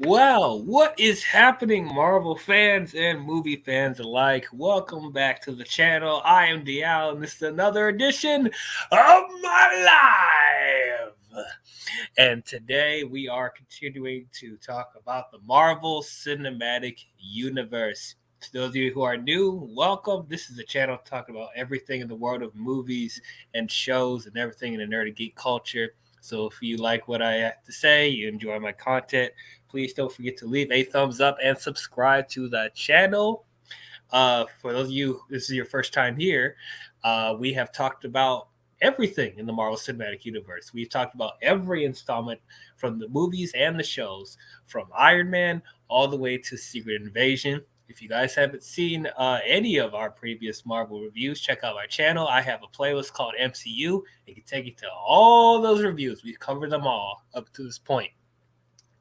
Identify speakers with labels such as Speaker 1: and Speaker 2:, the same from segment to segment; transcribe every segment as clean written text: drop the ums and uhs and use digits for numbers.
Speaker 1: Well, what is happening, Marvel fans and movie fans alike? Welcome back to the channel. I am DL, and this is another edition of my live. And today we are continuing to talk about the Marvel Cinematic Universe. To those of you who are new, welcome. This is a channel talking about everything in the world of movies and shows and everything in the nerdy geek culture. So if you like what I have to say, you enjoy my content, please don't forget to leave a thumbs up and subscribe to the channel. For those of you, this is your first time here, we have talked about everything in the Marvel Cinematic Universe. We've talked about every installment from the movies and the shows, from Iron Man all the way to Secret Invasion. If you guys haven't seen any of our previous Marvel reviews, check out my channel. I have a playlist called MCU. It can take you to all those reviews. We've covered them all up to this point.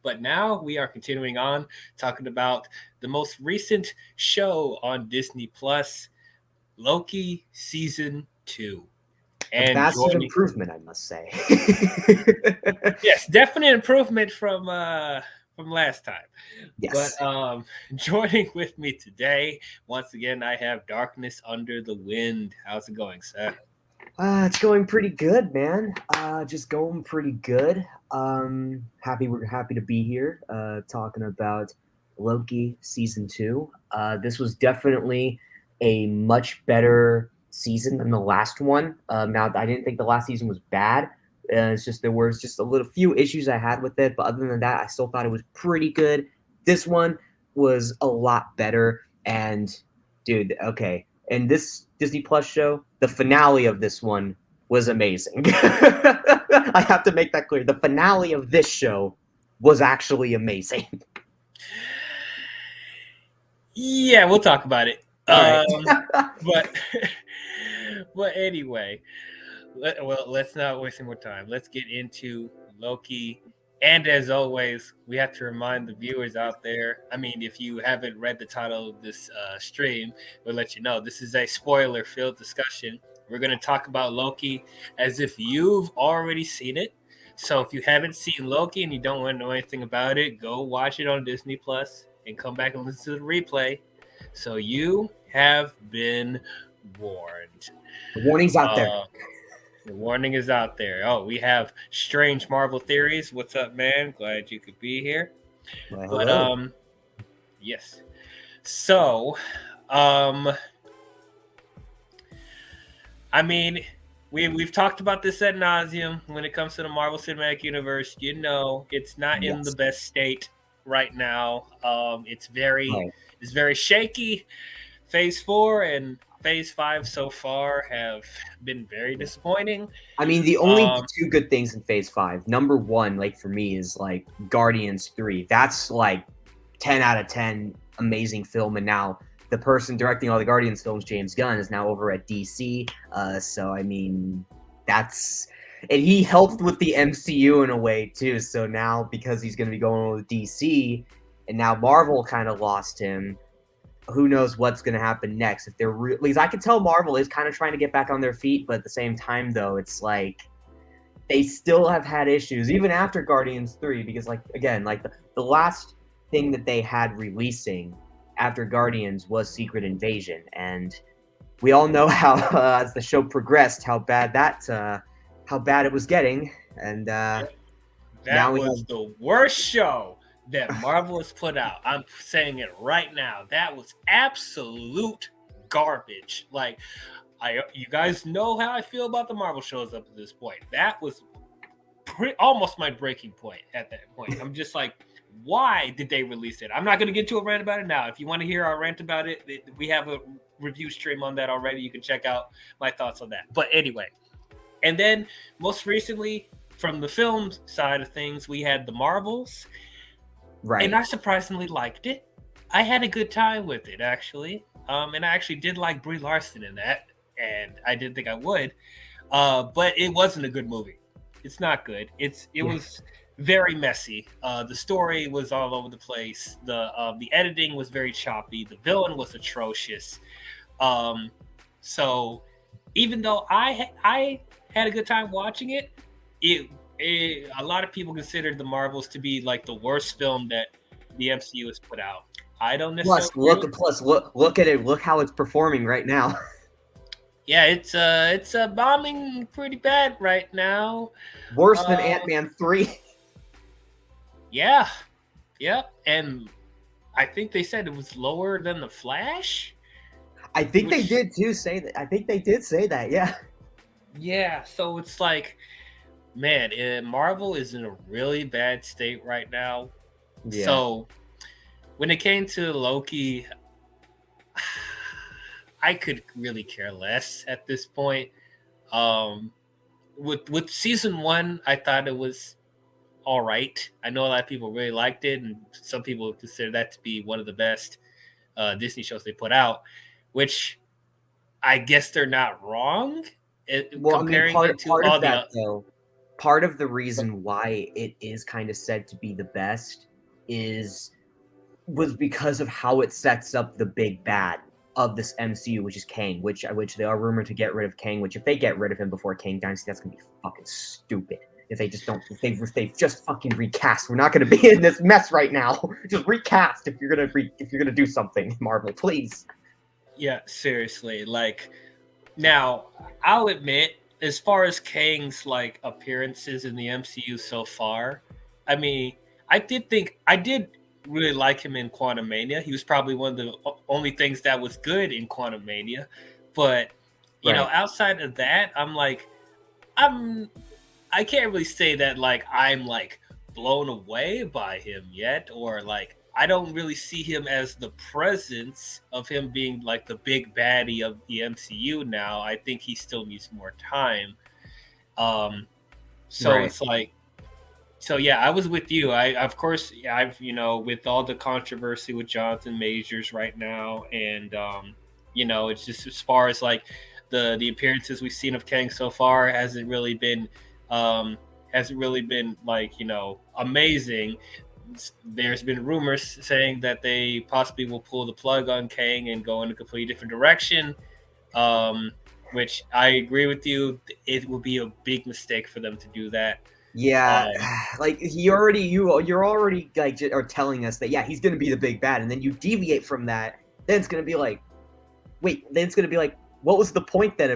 Speaker 1: But now we are continuing on talking about the most recent show on Disney Plus, Loki Season 2.
Speaker 2: A
Speaker 1: And
Speaker 2: massive
Speaker 1: joining,
Speaker 2: improvement, I must say.
Speaker 1: yes, definite improvement from last time.
Speaker 2: Yes.
Speaker 1: But joining with me today, once again, I have Darkness Under the Wind. How's it going, sir?
Speaker 2: It's going pretty good, man. Just going pretty good. We're happy to be here, talking about Loki season 2. This was definitely a much better season than the last one. Now I didn't think the last season was bad. It's just there was just a little few issues I had with it, but other than that, I still thought it was pretty good. This one was a lot better, and dude, okay. And this Disney Plus show, the finale of this one was amazing. I have to make that clear. The finale of this show was actually amazing.
Speaker 1: Yeah, we'll talk about it.
Speaker 2: All right.
Speaker 1: But but anyway, let's not waste any more time. Let's get into Loki. And as always, we have to remind the viewers out there. I mean, if you haven't read the title of this stream, we'll let you know this is a spoiler-filled discussion. We're going to talk about Loki as if you've already seen it. So if you haven't seen Loki and you don't want to know anything about it, go watch it on Disney Plus and come back and listen to the replay. So you have been warned.
Speaker 2: The warning's out there.
Speaker 1: The warning is out there. Oh, we have Strange Marvel Theories. What's up, man? Glad you could be here.
Speaker 2: Well,
Speaker 1: But yes. So, I mean, we've talked about this ad nauseum when it comes to the Marvel Cinematic Universe. You know, it's not in the best state right now. It's very shaky. Phase 4 and Phase 5 so far have been very disappointing.
Speaker 2: I mean, the only two good things in Phase 5, number one, like for me, is like Guardians 3. That's like 10 out of 10 amazing film. And now the person directing all the Guardians films, James Gunn, is now over at DC. So, I mean, and he helped with the MCU in a way, too. So now, because he's going to be going with DC, and now Marvel kind of lost him, who knows what's going to happen next. If they're because I can tell Marvel is kind of trying to get back on their feet, but at the same time, though, it's like they still have had issues even after Guardians 3, because like again, like the last thing that they had releasing after Guardians was Secret Invasion, and we all know how as the show progressed how bad it was getting, and
Speaker 1: that was the worst show that Marvel has put out. I'm saying it right now. That was absolute garbage. Like, you guys know how I feel about the Marvel shows up to this point. That was almost my breaking point at that point. I'm just like, why did they release it? I'm not going to get to a rant about it now. If you want to hear our rant about it, we have a review stream on that already. You can check out my thoughts on that. But anyway, and then most recently, from the film side of things, we had the Marvels.
Speaker 2: Right.
Speaker 1: And I surprisingly liked it. I had a good time with it, actually. And I actually did like Brie Larson in that. And I didn't think I would. But it wasn't a good movie. It's not good. It was very messy. The story was all over the place. The editing was very choppy. The villain was atrocious. So even though I had a good time watching it, a lot of people considered the Marvels to be like the worst film that the MCU has put out. I don't
Speaker 2: Plus,
Speaker 1: necessarily agree with.
Speaker 2: look at it. Look how it's performing right now.
Speaker 1: Yeah, it's bombing pretty bad right now.
Speaker 2: Worse than Ant-Man 3.
Speaker 1: Yeah, yep, and I think they said it was lower than the Flash.
Speaker 2: I think they did too say that. I think they did say that. Yeah.
Speaker 1: Yeah, so it's like, man, Marvel is in a really bad state right now.
Speaker 2: Yeah.
Speaker 1: So when it came to Loki, I could really care less at this point. With season one, I thought it was all right. I know a lot of people really liked it, and some people consider that to be one of the best Disney shows they put out, which I guess they're not wrong.
Speaker 2: Well, I mean,
Speaker 1: Comparing it to
Speaker 2: part
Speaker 1: all
Speaker 2: of that
Speaker 1: the
Speaker 2: though, part of the reason why it is kind of said to be the best was because of how it sets up the big bad of this MCU, which is Kang, which they are rumored to get rid of Kang. Which if they get rid of him before Kang Dynasty, that's gonna be fucking stupid. If they just don't, if they just fucking recast, we're not gonna be in this mess right now. Just recast if you're gonna do something, Marvel, please.
Speaker 1: Yeah, seriously. Like, now I'll admit, as far as Kang's like appearances in the MCU so far, I mean, I did really like him in Quantumania. He was probably one of the only things that was good in Quantumania. But you know,
Speaker 2: Right.
Speaker 1: outside of that, I'm I can't really say that like I'm like blown away by him yet, or like I don't really see him as the presence of him being like the big baddie of the MCU now. I think he still needs more time. Um, so
Speaker 2: Right.
Speaker 1: it's like, so yeah, I was with you. I of course I've with all the controversy with Jonathan Majors right now, and it's just as far as like the appearances we've seen of Kang so far um hasn't really been like amazing. There's been rumors saying that they possibly will pull the plug on Kang and go in a completely different direction. Um, which I agree with you. It will be a big mistake for them to do that.
Speaker 2: Yeah,
Speaker 1: Um,
Speaker 2: like you're already like are telling us that yeah he's gonna be the big bad, and then you deviate from that. Then it's gonna be like, wait. Then it's gonna be like, what was the point then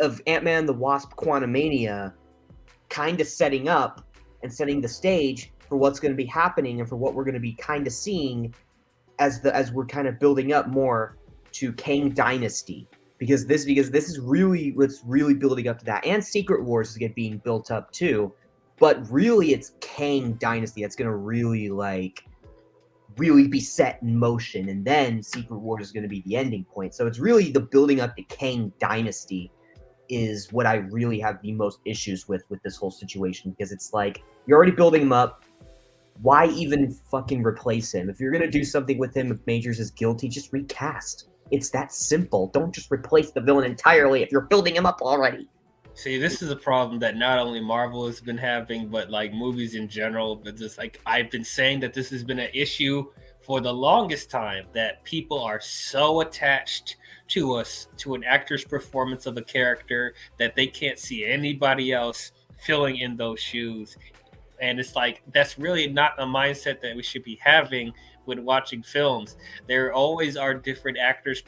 Speaker 2: of Ant-Man the Wasp Quantumania, kind of setting up and setting the stage for what's going to be happening and for what we're going to be kind of seeing as we're kind of building up more to Kang Dynasty, because this is really what's really building up to that, and Secret Wars is being built up too, but really it's Kang Dynasty that's going to really be set in motion, and then Secret Wars is going to be the ending point. So it's really the building up to Kang Dynasty is what I really have the most issues with this whole situation, because it's like you're already building him up. Why even fucking replace him? If you're gonna do something with him, if Majors is guilty, just recast. It's that simple. Don't just replace the villain entirely if you're building him up already.
Speaker 1: See, this is a problem that not only Marvel has been having, but like movies in general. But just like I've been saying that this has been an issue for the longest time, that people are so attached to an actor's performance of a character that they can't see anybody else filling in those shoes. And it's like that's really not a mindset that we should be having when watching films. There always are different actors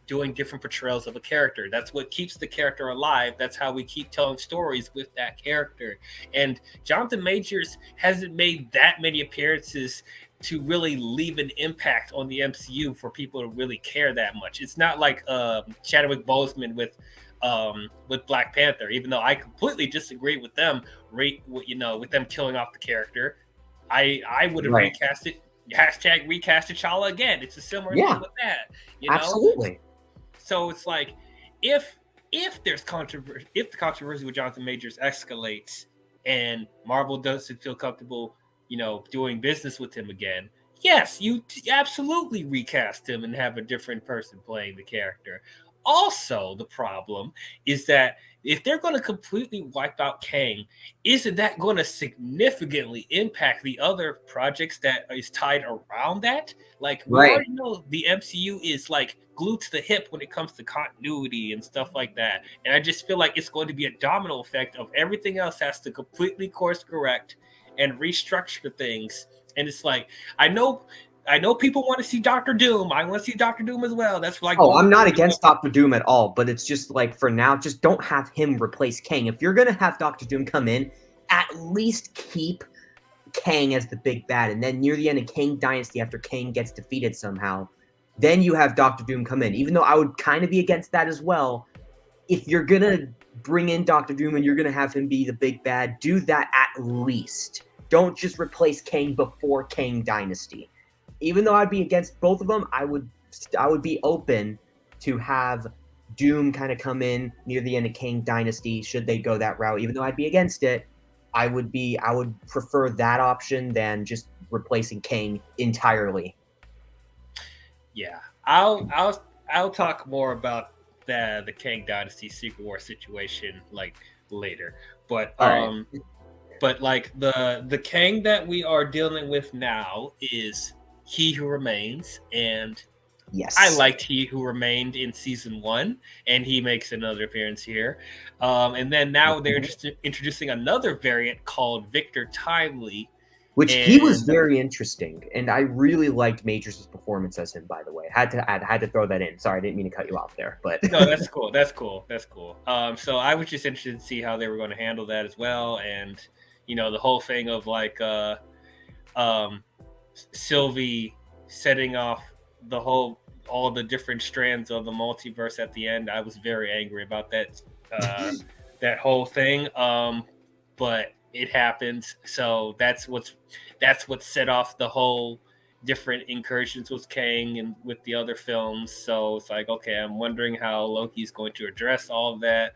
Speaker 1: doing different portrayals of a character. That's what keeps the character alive. That's how we keep telling stories with that character. And Jonathan Majors hasn't made that many appearances to really leave an impact on the MCU for people to really care that much. It's not like Chadwick Boseman with Black Panther, even though I completely disagree with them, with them killing off the character. I would have
Speaker 2: Right.
Speaker 1: recast it. Hashtag recast T'Challa again. It's a similar thing with that,
Speaker 2: Absolutely.
Speaker 1: So it's like if there's controversy, if the controversy with Jonathan Majors escalates and Marvel doesn't feel comfortable, doing business with him again, yes, you absolutely recast him and have a different person playing the character. Also, the problem is that if they're going to completely wipe out Kang, isn't that going to significantly impact the other projects that is tied around that? Like, we
Speaker 2: Right.
Speaker 1: already know the MCU is like glued to the hip when it comes to continuity and stuff like that. And I just feel like it's going to be a domino effect of everything else has to completely course correct and restructure things And it's like, I know people want to see Doctor Doom. I want to see Doctor Doom as well. That's like,
Speaker 2: I'm not against Doctor Doom at all, but it's just like for now, just don't have him replace Kang. If you're gonna have Doctor Doom come in, at least keep Kang as the big bad, and then near the end of Kang Dynasty, after Kang gets defeated somehow, then you have Doctor Doom come in. Even though I would kind of be against that as well, if you're gonna bring in Doctor Doom and you're gonna have him be the big bad, do that at least. Don't just replace Kang before Kang Dynasty. Even though I'd be against both of them, I would be open to have Doom kind of come in near the end of Kang Dynasty should they go that route. Even though I'd be against it, I would prefer that option than just replacing Kang entirely.
Speaker 1: Yeah, I'll talk more about the Kang Dynasty Secret War situation like later. But
Speaker 2: right.
Speaker 1: But like the Kang that we are dealing with now is He Who Remains, and
Speaker 2: yes,
Speaker 1: I liked He Who Remained in season 1, and he makes another appearance here. And then now they're just introducing another variant called Victor Timely,
Speaker 2: which he was very interesting, and I really liked Majors' performance as him. By the way, had to throw that in. Sorry, I didn't mean to cut you off there, but
Speaker 1: no, that's cool. That's cool. So I was just interested to see how they were going to handle that as well, and the whole thing of like Sylvie setting off all the different strands of the multiverse at the end. I was very angry about that that whole thing. But it happens. So that's what set off the whole different incursions with Kang and with the other films. So it's like, okay, I'm wondering how Loki's going to address all of that.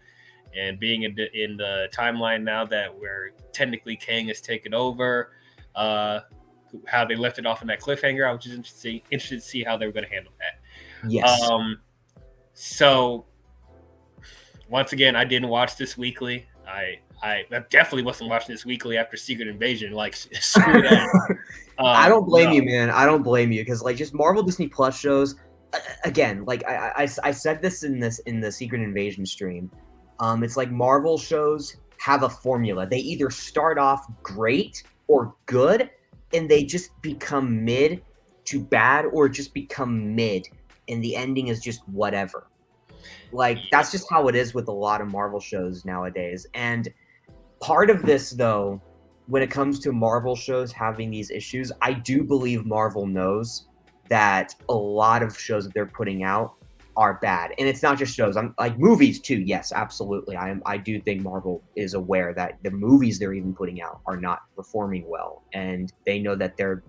Speaker 1: And being in the timeline now that where technically Kang has taken over, how they left it off in that cliffhanger, I was just interested to see how they were going to handle that.
Speaker 2: Yes.
Speaker 1: So once again, I didn't watch this weekly. I definitely wasn't watching this weekly after Secret Invasion. Like, screw that.
Speaker 2: I don't blame you, man. I don't blame you because like just Marvel Disney Plus shows. Again, like I said this in the Secret Invasion stream. It's like Marvel shows have a formula. They either start off great or good, and they just become mid to bad, or just become mid, and the ending is just whatever. Like, that's just how it is with a lot of Marvel shows nowadays. And part of this, though, when it comes to Marvel shows having these issues, I do believe Marvel knows that a lot of shows that they're putting out are bad. And it's not just shows. I'm like movies too. Yes, absolutely. I do think Marvel is aware that the movies they're even putting out are not performing well, and they know that they're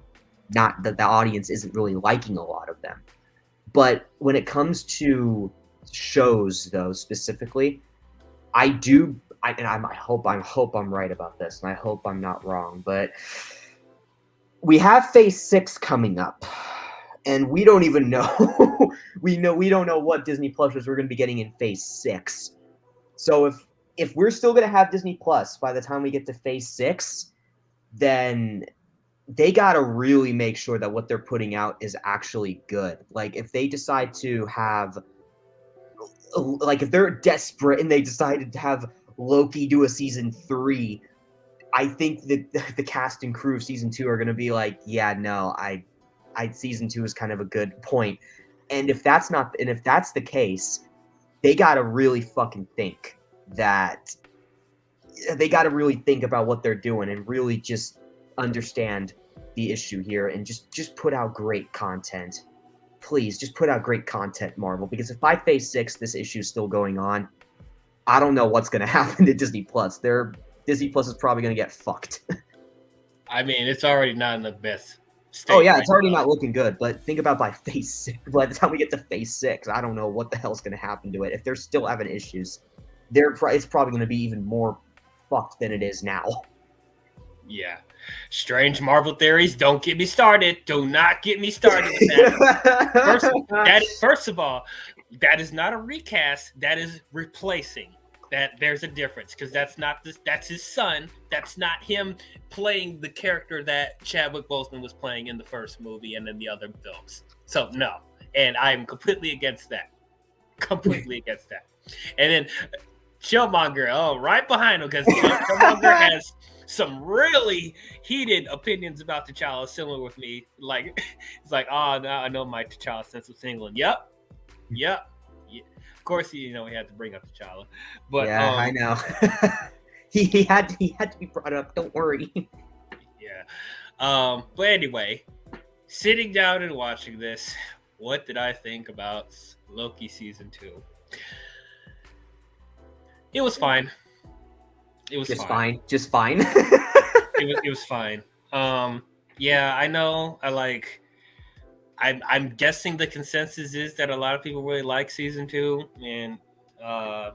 Speaker 2: not, that the audience isn't really liking a lot of them. But when it comes to shows, though, specifically, I hope I'm right about this, and I hope I'm not wrong, but we have Phase 6 coming up. And we don't even know. we don't know what Disney Plus we're going to be getting in Phase 6. So if we're still going to have Disney Plus by the time we get to Phase 6, then they got to really make sure that what they're putting out is actually good. Like, if they decide to have, like, if they're desperate and they decided to have Loki do a season 3, I think that the cast and crew of season 2 are going to be like, yeah, no, season 2 is kind of a good point. And if that's the case, they got to really fucking think that they got to really think about what they're doing and really just understand the issue here and just put out great content. Please just put out great content, Marvel, because if by Phase 6 this issue is still going on, I don't know what's going to happen to Disney Plus. Disney Plus is probably going to get fucked.
Speaker 1: I mean, it's already not in the best state.
Speaker 2: Oh yeah, it's already not looking good. But think about by Phase 6. By the time we get to Phase 6, I don't know what the hell's going to happen to it. If they're still having issues, it's probably going to be even more fucked than it is now.
Speaker 1: Yeah. Strange Marvel theories. Don't get me started. Do not get me started with that. First of all, that is not a recast. That is replacing. That there's a difference, because that's his son. That's not him playing the character that Chadwick Boseman was playing in the first movie and in the other films. So no, and I'm completely against that. Completely against that. And then Killmonger, right behind him, because Killmonger has some really heated opinions about T'Challa, similar with me. Like, it's like, oh, now I know my T'Challa sense of England. Yep. Yeah. Of course, he had to bring up T'Challa, but
Speaker 2: yeah, I know. he had to be brought up. Don't worry.
Speaker 1: Yeah. But anyway, sitting down and watching this, what did I think about Loki season 2? It was fine. It was
Speaker 2: just
Speaker 1: fine.
Speaker 2: Just fine.
Speaker 1: It was fine. Yeah, I know. I'm guessing the consensus is that a lot of people really like season 2, and I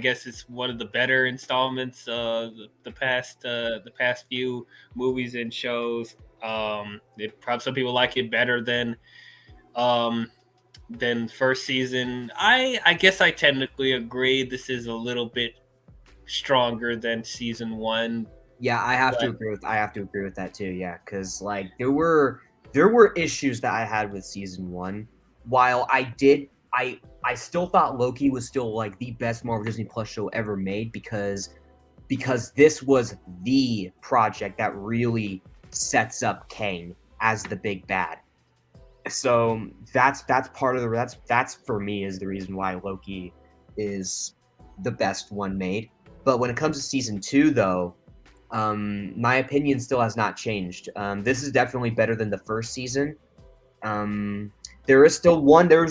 Speaker 1: guess it's one of the better installments the past few movies and shows. Probably some people like it better than first season. I guess I technically agree. This is a little bit stronger than season 1.
Speaker 2: Yeah, I have to agree with that too. Yeah, because like there were issues that I had with season 1. While I still thought Loki was still like the best Marvel Disney Plus show ever made because this was the project that really sets up Kang as the big bad. So that's part of that's for me is the reason why Loki is the best one made. But when it comes to season 2, though, my opinion still has not changed. This is definitely better than the first season. There's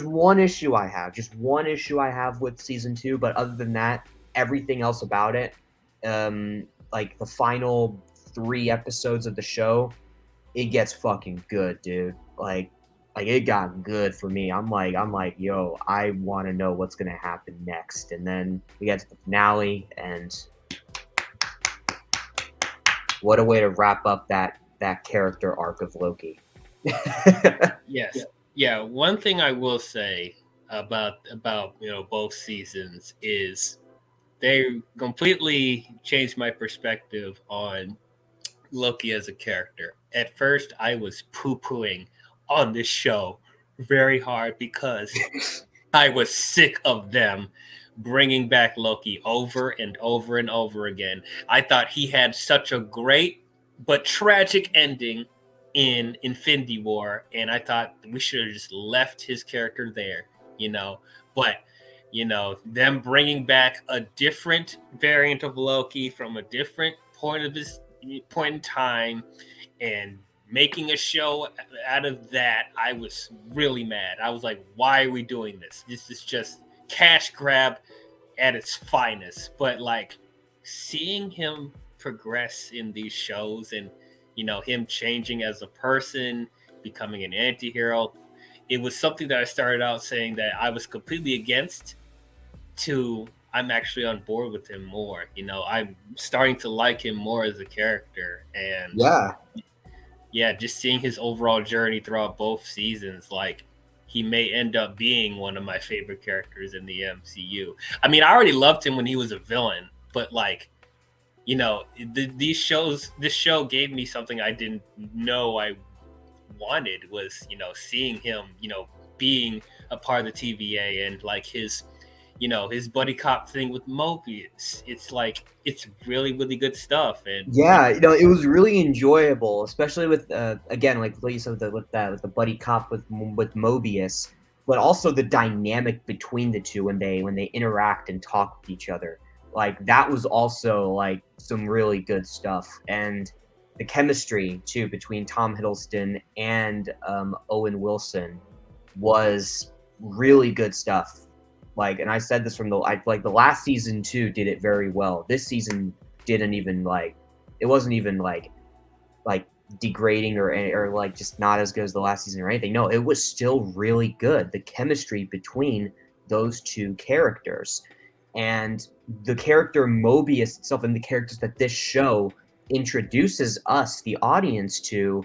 Speaker 2: one issue I have, just one issue I have with season 2, but other than that, everything else about it, like the final 3 episodes of the show, it gets fucking good, dude. Like it got good for me. I'm like, yo, I want to know what's gonna happen next. And then we get to the finale, and what a way to wrap up that character arc of Loki.
Speaker 1: Yes. Yeah. One thing I will say about both seasons is they completely changed my perspective on Loki as a character. At first, I was poo-pooing on this show very hard because I was sick of them bringing back Loki over and over and over again. I thought he had such a great but tragic ending in Infinity War, and I thought we should have just left his character there, But them bringing back a different variant of Loki from a different point in time and making a show out of that, I was really mad. I was like, why are we doing this? This is just cash grab at its finest. But like seeing him progress in these shows and him changing as a person, becoming an anti-hero, it was something that I started out saying that I was completely against to I'm actually on board with him more. I'm starting to like him more as a character. And yeah, just seeing his overall journey throughout both seasons, like he may end up being one of my favorite characters in the MCU. I mean, I already loved him when he was a villain, but like, this show gave me something I didn't know I wanted was, seeing him, being a part of the TVA and like his buddy cop thing with Mobius. It's like, it's really, really good stuff. And
Speaker 2: yeah, it was really enjoyable, especially with again, like what you said with the buddy cop with Mobius, but also the dynamic between the two when they interact and talk with each other. Like that was also like some really good stuff, and the chemistry too between Tom Hiddleston and Owen Wilson was really good stuff. Like, and I said this from the last season too did it very well. This season didn't even it wasn't even like degrading or like just not as good as the last season or anything. No, it was still really good. The chemistry between those two characters and the character Mobius itself and the characters that this show introduces us, the audience, to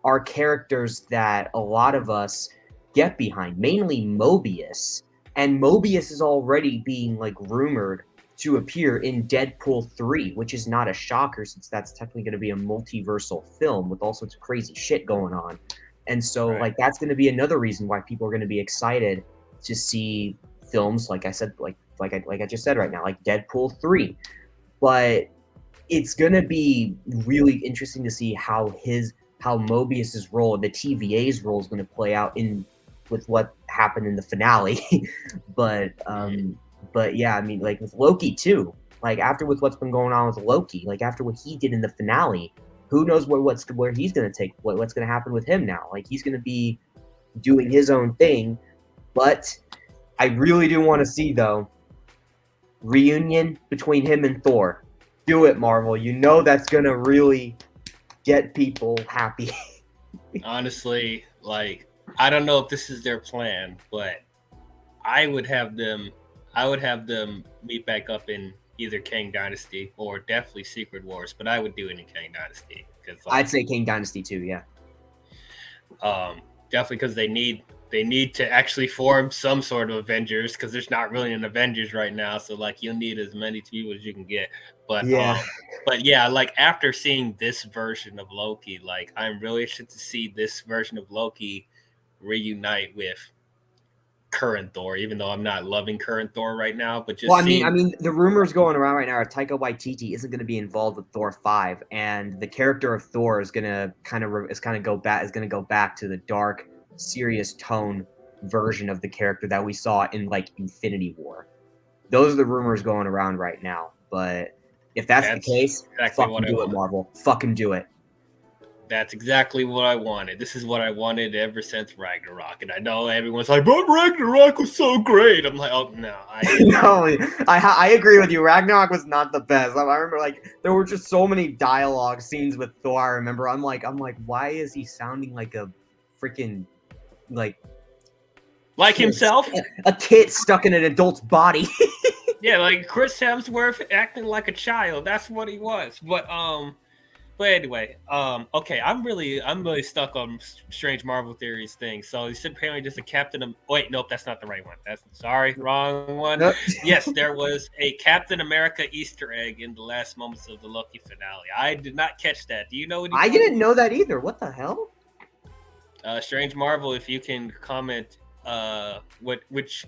Speaker 2: are characters that a lot of us get behind, mainly Mobius. And Mobius is already being rumored to appear in Deadpool 3, which is not a shocker since that's technically going to be a multiversal film with all sorts of crazy shit going on. And so
Speaker 1: Right.
Speaker 2: that's going to be another reason why people are going to be excited to see films, like I said, like like I just said right now, like Deadpool 3. But it's gonna be really interesting to see how Mobius's role, the TVA's role, is gonna play out with what happened in the finale. but yeah, I mean, like with Loki too. Like after with what's been going on with Loki, like after what he did in the finale, who knows where he's gonna take what's gonna happen with him now? Like he's gonna be doing his own thing. But I really do want to see though reunion between him and Thor. Do it, Marvel. You know that's gonna really get people happy.
Speaker 1: Honestly, like I don't know if this is their plan, but I would have them meet back up in either Kang Dynasty or definitely Secret Wars, but I would do it in Kang Dynasty because
Speaker 2: I'd say Kang Dynasty too. Yeah.
Speaker 1: Definitely because they need to actually form some sort of Avengers because there's not really an Avengers right now. So like you'll need as many people as you can get. But yeah, like after seeing this version of Loki, like I'm really interested to see this version of Loki reunite with current Thor, even though I'm not loving current Thor right now. But just
Speaker 2: I mean, the rumors going around right now are Taika Waititi isn't going to be involved with Thor 5, and the character of Thor is going to go back to the dark, serious tone version of the character that we saw in like Infinity War. Those are the rumors going around right now. But if that's the case,
Speaker 1: exactly
Speaker 2: fucking do it, Marvel. Fucking do it.
Speaker 1: That's exactly what I wanted. This is what I wanted ever since Ragnarok. And I know everyone's like, but Ragnarok was so great. I'm like, oh, no.
Speaker 2: I agree with you. Ragnarok was not the best. I remember, like, there were just so many dialogue scenes with Thor. I remember, I'm like, why is he sounding like a freaking, like
Speaker 1: himself?
Speaker 2: A kid stuck in an adult's body.
Speaker 1: Yeah, like Chris Hemsworth acting like a child. That's what he was. But anyway, okay, I'm really stuck on Strange Marvel Theories thing. So he said apparently just a Captain. Wait, nope, that's not the right one. Wrong one. Nope. Yes, there was a Captain America Easter egg in the last moments of the Loki finale. I did not catch that. Do you know what?
Speaker 2: I didn't know that either. What the hell?
Speaker 1: Strange Marvel, if you can comment, which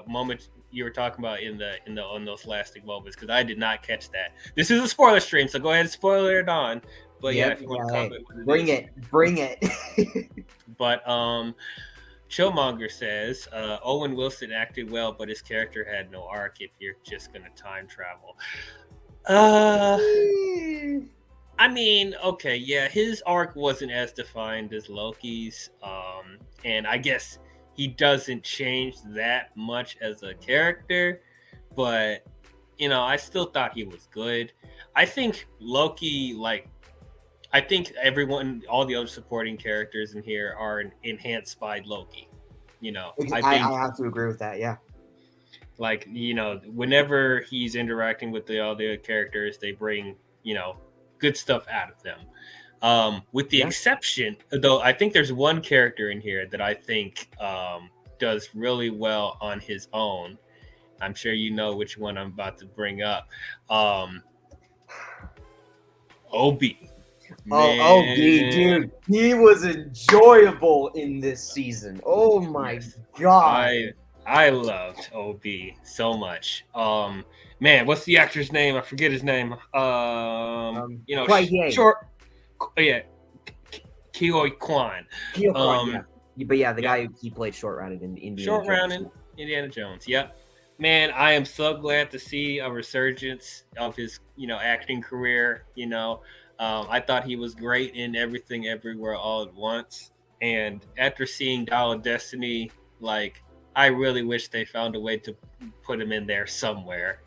Speaker 1: moment you were talking about on those lasting moments, because I did not catch that. This is a spoiler stream, so go ahead and spoiler it on. But if you want to comment,
Speaker 2: bring it.
Speaker 1: But Chillmonger says Owen Wilson acted well, but his character had no arc. If you're just gonna time travel, I mean, okay, yeah, his arc wasn't as defined as Loki's, and I guess he doesn't change that much as a character, but I still thought he was good. I think Loki, I think all the other supporting characters in here are enhanced by Loki.
Speaker 2: I have to agree with that. Yeah.
Speaker 1: Like, whenever he's interacting with all the other characters, they bring, good stuff out of them. With the exception, though, I think there's one character in here that I think does really well on his own. I'm sure you know which one I'm about to bring up. Obi.
Speaker 2: Obi, dude, he was enjoyable in this season. Oh my god.
Speaker 1: I loved Obi so much. Man, what's the actor's name? I forget his name. Short. Yeah, Keoi Kwan.
Speaker 2: But yeah, the guy he played Short Round in
Speaker 1: Indiana Jones. Yep. Man, I am so glad to see a resurgence of his, acting career. I thought he was great in Everything Everywhere All at Once. And after seeing Dial of Destiny, I really wish they found a way to put him in there somewhere,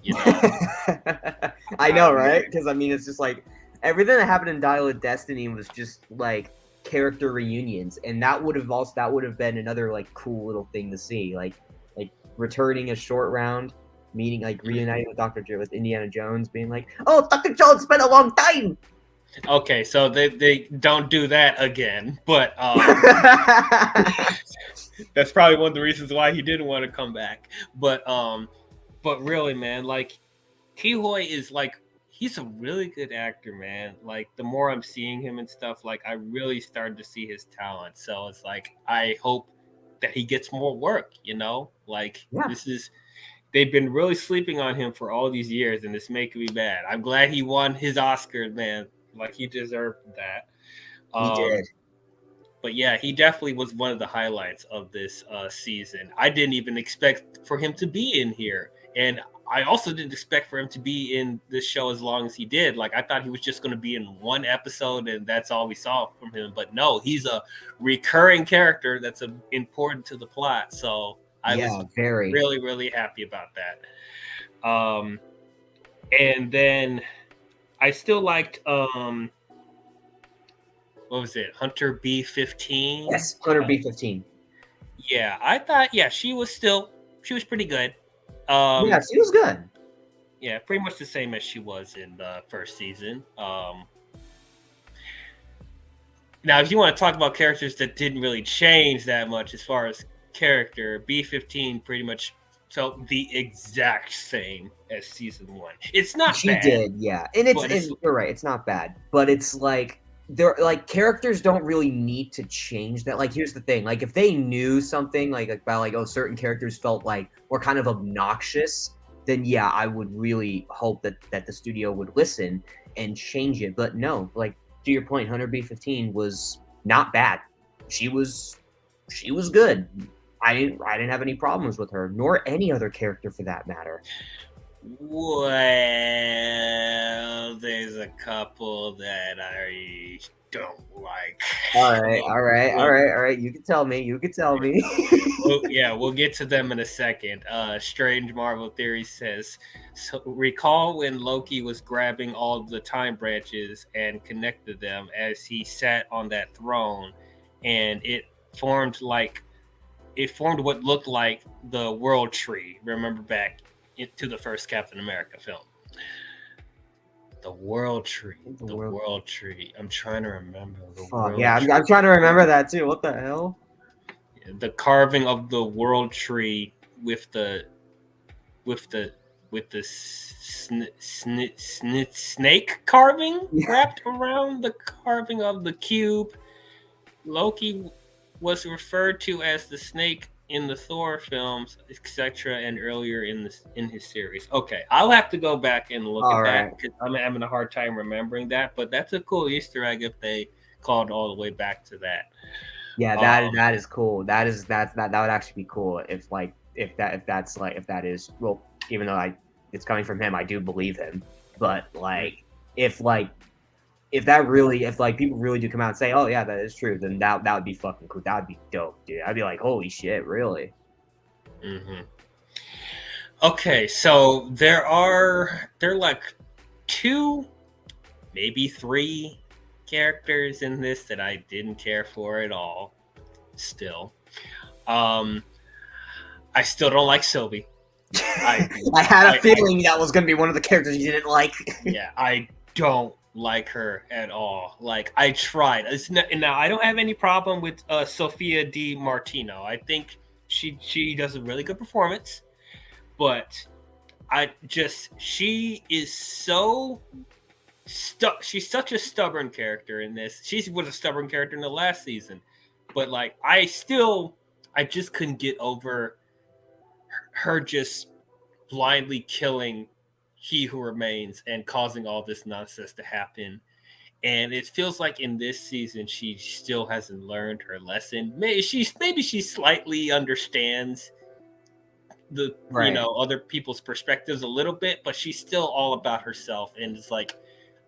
Speaker 2: I know, right? Because, I mean, it's just like everything that happened in Dial of Destiny was just like character reunions. And that would have been another cool little thing to see. Like returning a Short Round, meeting, reuniting with Indiana Jones, being like, oh, Dr. Jones spent a long time.
Speaker 1: Okay, so they don't do that again, but that's probably one of the reasons why he didn't want to come back. But really, man, Kehoe is he's a really good actor, man. The more I'm seeing him and stuff, I really started to see his talent. So it's I hope that he gets more work. This they've been really sleeping on him for all these years, and it's making me mad. I'm glad he won his Oscar, man. Like, he deserved that.
Speaker 2: He did.
Speaker 1: But yeah, he definitely was one of the highlights of this season. I didn't even expect for him to be in here, and I also didn't expect for him to be in this show as long as he did. Like, I thought he was just going to be in one episode, and that's all we saw from him. But no, he's a recurring character that's important to the plot. So I was really, really happy about that. And then I still liked what was it? Hunter B-15?
Speaker 2: Yes, Hunter B-15.
Speaker 1: Yeah, I thought, she was pretty good.
Speaker 2: Yeah, she was good.
Speaker 1: Yeah, pretty much the same as she was in the first season. Now, if you want to talk about characters that didn't really change that much as far as character, B-15 pretty much felt the exact same as season 1. It's not bad.
Speaker 2: She did, yeah. And you're right, it's not bad. But it's like, they're like, characters don't really need to change that. Like, here's the thing, like, if they knew something like about like, oh, certain characters felt like were kind of obnoxious, then yeah, I would really hope that the studio would listen and change it. But no, like, to your point, Hunter B-15 was not bad. She was good. I didn't have any problems with her, nor any other character for that matter.
Speaker 1: Well, there's a couple that I don't like.
Speaker 2: All right. You can tell me.
Speaker 1: We'll get to them in a second. Strange Marvel Theory says, so recall when Loki was grabbing all the time branches and connected them as he sat on that throne, and it formed what looked like the World Tree. Remember back to the first Captain America film. The World Tree. The World Tree. I'm trying to remember the World
Speaker 2: Tree. I'm trying to remember that too. What the hell?
Speaker 1: The carving of the World Tree with the snake carving wrapped around the carving of the cube. Loki was referred to as the snake in the Thor films, etc., and earlier in his series. Okay, I'll have to go back and look at that because I'm having a hard time remembering that. But that's a cool Easter egg if they called all the way back to that.
Speaker 2: Yeah, that is cool. That would actually be cool if that is, well, even though it's coming from him, I do believe him. But if people really do come out and say, oh yeah, that is true, then that would be fucking cool. That would be dope, dude. I'd be like, holy shit, really?
Speaker 1: Mm-hmm. Okay, so there are like 2, maybe 3 characters in this that I didn't care for at all. Still, I still don't like Sylvie.
Speaker 2: I had a feeling that was going to be one of the characters you didn't like.
Speaker 1: Yeah, I don't like her at all. Like, I tried. Now I don't have any problem with Sophia Di Martino. I think she does a really good performance, but she is so stuck. She's such a stubborn character in this. She was a stubborn character in the last season, but like I just couldn't get over her just blindly killing He Who Remains and causing all this nonsense to happen. And it feels like in this season she still hasn't learned her lesson. Maybe she slightly understands the other people's perspectives a little bit, but she's still all about herself. And it's like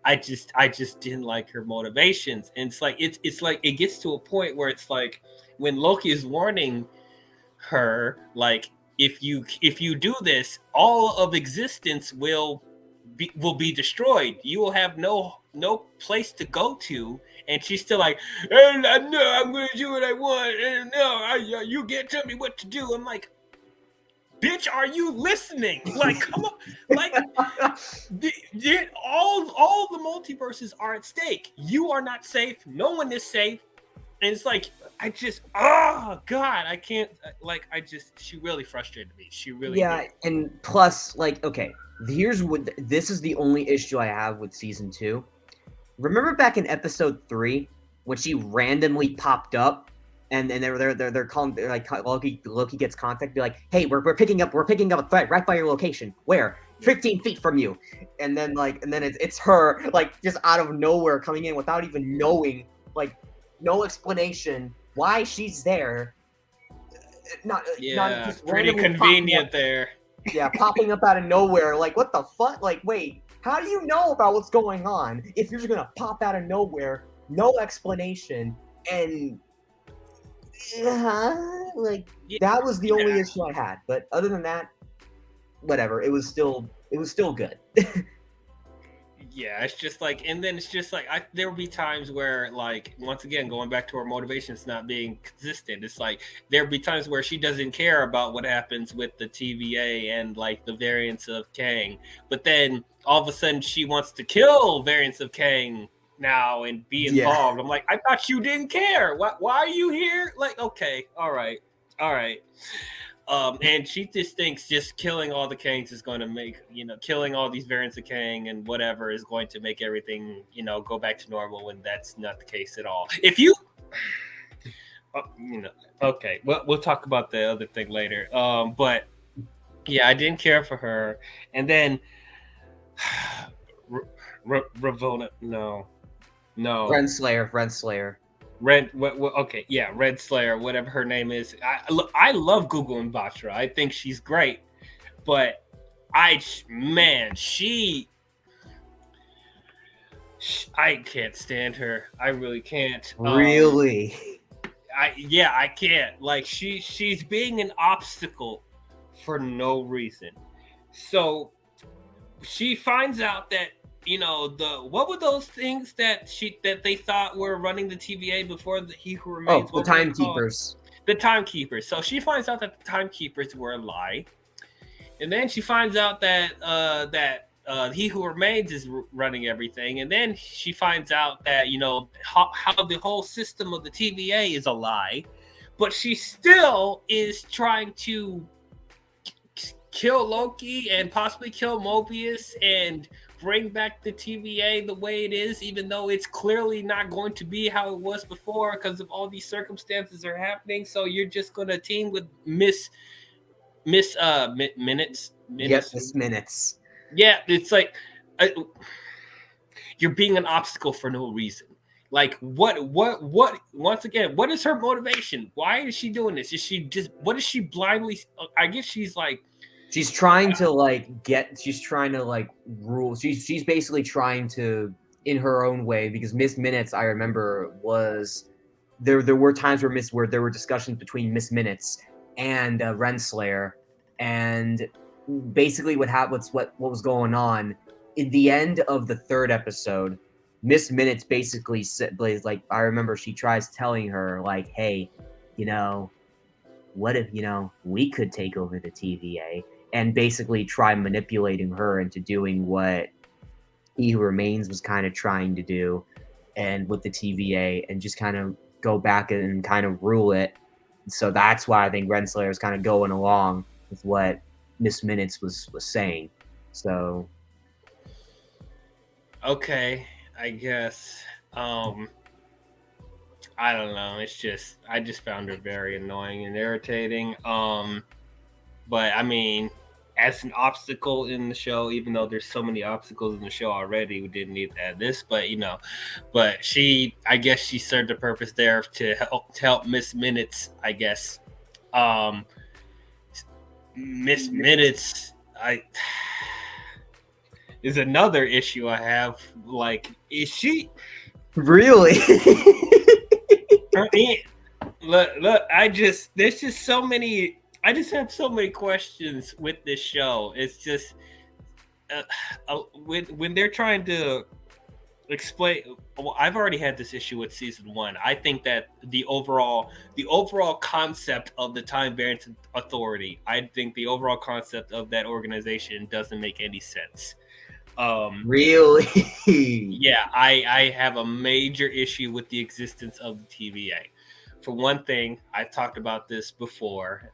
Speaker 1: I just didn't like her motivations. And it's like it gets to a point where it's like when Loki is warning her, like, if you do this, all of existence will be destroyed. You will have no place to go to. And she's still like, and I know I'm going to do what I want. And no, you can't tell me what to do. I'm like, bitch, are you listening? Like, come on. Like, all the multiverses are at stake. You are not safe. No one is safe. And it's like, God, I can't, she really frustrated me. She really did.
Speaker 2: And plus, like, okay, this is the only issue I have with season 2. Remember back in episode 3 when she randomly popped up and they're calling. They're like Loki gets contact. Be like, hey, we're picking up a threat right by your location. Where? 15 feet from you. And then it's her like just out of nowhere coming in without even knowing, like, no explanation why she's there. Not just
Speaker 1: pretty
Speaker 2: randomly
Speaker 1: convenient there.
Speaker 2: Yeah, popping up out of nowhere. Like, what the fuck? Like, wait, how do you know about what's going on if you're just gonna pop out of nowhere, no explanation, and that was the only issue I had. But other than that, whatever. It was still good.
Speaker 1: Yeah, it's just like, and then it's just like, there will be times where, like, once again, going back to her motivations not being consistent, it's like there will be times where she doesn't care about what happens with the TVA and like the variants of Kang, but then all of a sudden she wants to kill variants of Kang now and be involved. I'm like, I thought you didn't care. Why are you here? Like, okay, all right. And she just thinks just killing all the Kangs is going to make, killing all these variants of Kang and whatever is going to make everything, go back to normal, when that's not the case at all. If you, okay, well, we'll talk about the other thing later. But yeah, I didn't care for her. And then Ravonna, no.
Speaker 2: Renslayer.
Speaker 1: Okay, yeah, Red Slayer, whatever her name is. I love Google and Batra. I think she's great, but I can't stand her. I really can't.
Speaker 2: Really?
Speaker 1: I can't. Like, she's being an obstacle for no reason. So she finds out that, what were those things that they thought were running the TVA before He Who Remains?
Speaker 2: The timekeepers.
Speaker 1: The timekeepers. So she finds out that the timekeepers were a lie, and then she finds out that He Who Remains is running everything, and then she finds out that how the whole system of the TVA is a lie, but she still is trying to kill Loki and possibly kill Mobius and bring back the TVA the way it is, even though it's clearly not going to be how it was before because of all these circumstances are happening. So you're just going to team with Miss Minutes.
Speaker 2: Yes, Miss Minutes.
Speaker 1: Yeah, it's like you're being an obstacle for no reason. Like, what? Once again, what is her motivation? Why is she doing this? What is she blindly? I guess she's like,
Speaker 2: she's trying to rule. She's basically trying to, in her own way, because Miss Minutes, I remember, was there were times where there were discussions between Miss Minutes and Renslayer, and basically what was going on in the end of the third episode. Miss Minutes basically said, like, I remember she tries telling her, like, hey, what if, we could take over the TVA, and basically try manipulating her into doing what He Who Remains was kind of trying to do, and with the TVA, and just kind of go back and kind of rule it. So that's why I think Renslayer is kind of going along with what Miss Minutes was saying. So,
Speaker 1: okay, I guess. I don't know. I just found her very annoying and irritating. But I mean, as an obstacle in the show, even though there's so many obstacles in the show already, we didn't need to add this. But but I guess she served a purpose there to help Miss Minutes, I guess. Miss Minutes, is another issue I have. Like, is she
Speaker 2: really?
Speaker 1: I mean, look, there's just so many. I just have so many questions with this show. It's just when they're trying to explain. Well, I've already had this issue with season 1. I think that the overall concept of the Time Variance Authority, I think the overall concept of that organization doesn't make any sense.
Speaker 2: Really?
Speaker 1: Yeah, I have a major issue with the existence of the TVA. For one thing, I've talked about this before.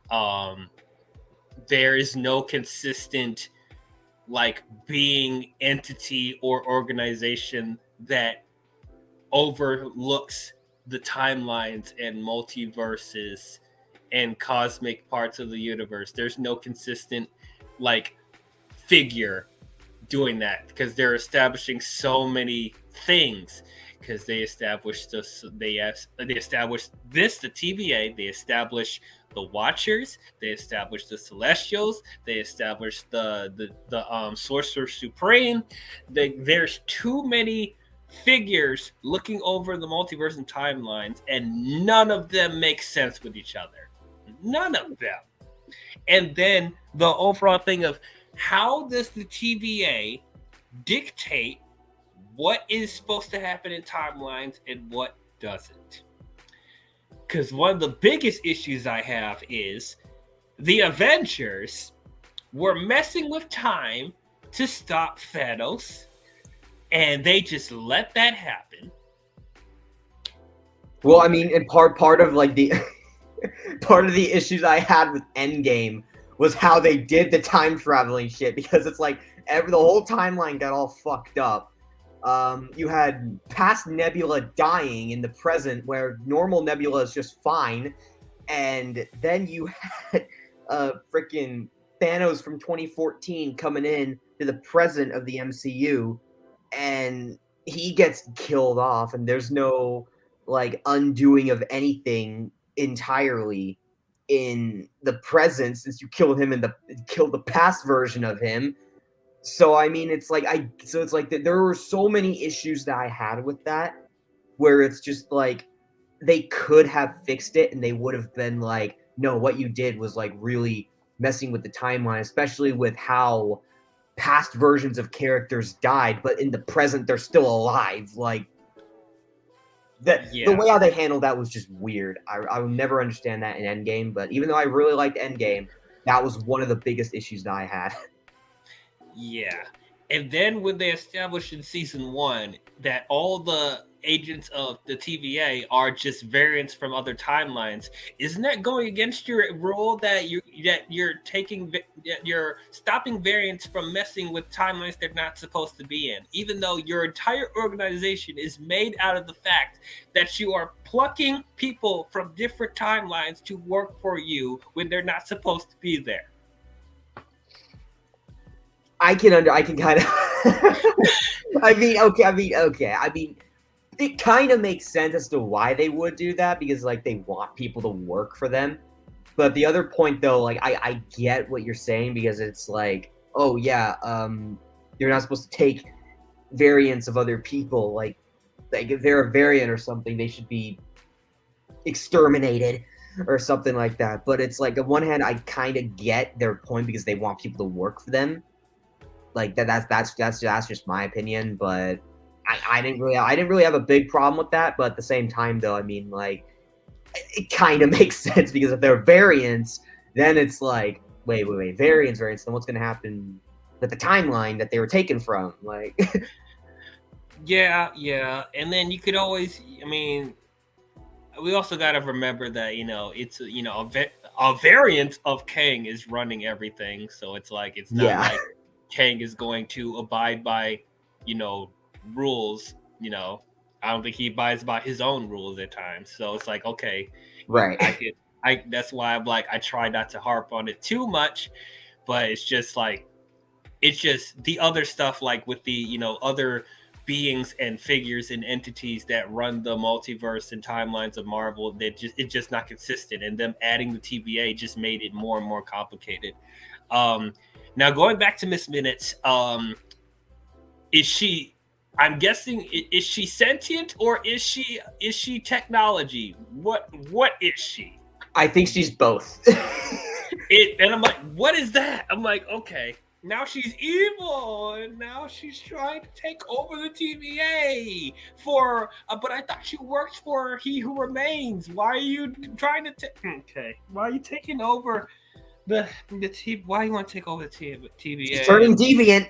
Speaker 1: There is no consistent, like, being, entity, or organization that overlooks the timelines and multiverses and cosmic parts of the universe. There's no consistent like figure doing that because they're establishing so many things. Because they established this, they established this, the TVA. They established the Watchers. They established the Celestials. They established the Sorcerer Supreme. There's too many figures looking over the multiverse and timelines, and none of them make sense with each other. None of them. And then the overall thing of how does the TVA dictate what is supposed to happen in timelines and what doesn't? Because one of the biggest issues I have is the Avengers were messing with time to stop Thanos, and they just let that happen.
Speaker 2: Well, I mean, and part of like the part of the issues I had with Endgame was how they did the time traveling shit, because it's like the whole timeline got all fucked up. You had past Nebula dying in the present, where normal Nebula is just fine, and then you had freaking Thanos from 2014 coming in to the present of the MCU, and he gets killed off, and there's no like undoing of anything entirely in the present since you killed the past version of him. So I mean, it's like there were so many issues that I had with that, where it's just like they could have fixed it and they would have been like, no, what you did was like really messing with the timeline, especially with how past versions of characters died, but in the present they're still alive. Like the way how they handled that was just weird. I would never understand that in Endgame, but even though I really liked Endgame, that was one of the biggest issues that I had.
Speaker 1: Yeah. And then when they established in season 1 that all the agents of the TVA are just variants from other timelines, isn't that going against your rule that you're stopping variants from messing with timelines they're not supposed to be in, even though your entire organization is made out of the fact that you are plucking people from different timelines to work for you when they're not supposed to be there?
Speaker 2: I can kind of I mean, it kind of makes sense as to why they would do that, because like they want people to work for them. But the other point though, like I get what you're saying, because it's like, oh yeah, you're not supposed to take variants of other people, like if they're a variant or something, they should be exterminated or something like that. But it's like on one hand, I kind of get their point because they want people to work for them. Like that's just my opinion, but I didn't really have a big problem with that. But at the same time, though, I mean, like it kind of makes sense, because if they're variants, then it's like wait, variants. Then what's gonna happen with the timeline that they were taken from? Like,
Speaker 1: yeah, and then you could always, I mean, we also got to remember that it's a variant of Kang is running everything, so it's like it's not like Kang is going to abide by, rules. I don't think he abides by his own rules at times. So it's like, okay,
Speaker 2: right.
Speaker 1: That's why I'm like, I try not to harp on it too much, but it's just the other stuff, like with the, other beings and figures and entities that run the multiverse and timelines of Marvel, it's just not consistent. And them adding the TVA just made it more and more complicated. Now, going back to Miss Minutes, is she? I'm guessing, is she sentient or is she technology? What is she?
Speaker 2: I think she's both.
Speaker 1: And I'm like, what is that? I'm like, okay, now she's evil, and now she's trying to take over the TVA but I thought she worked for He Who Remains. Why are you trying to okay? Why are you taking over? Why do you want to take over the TVA?
Speaker 2: She's turning deviant.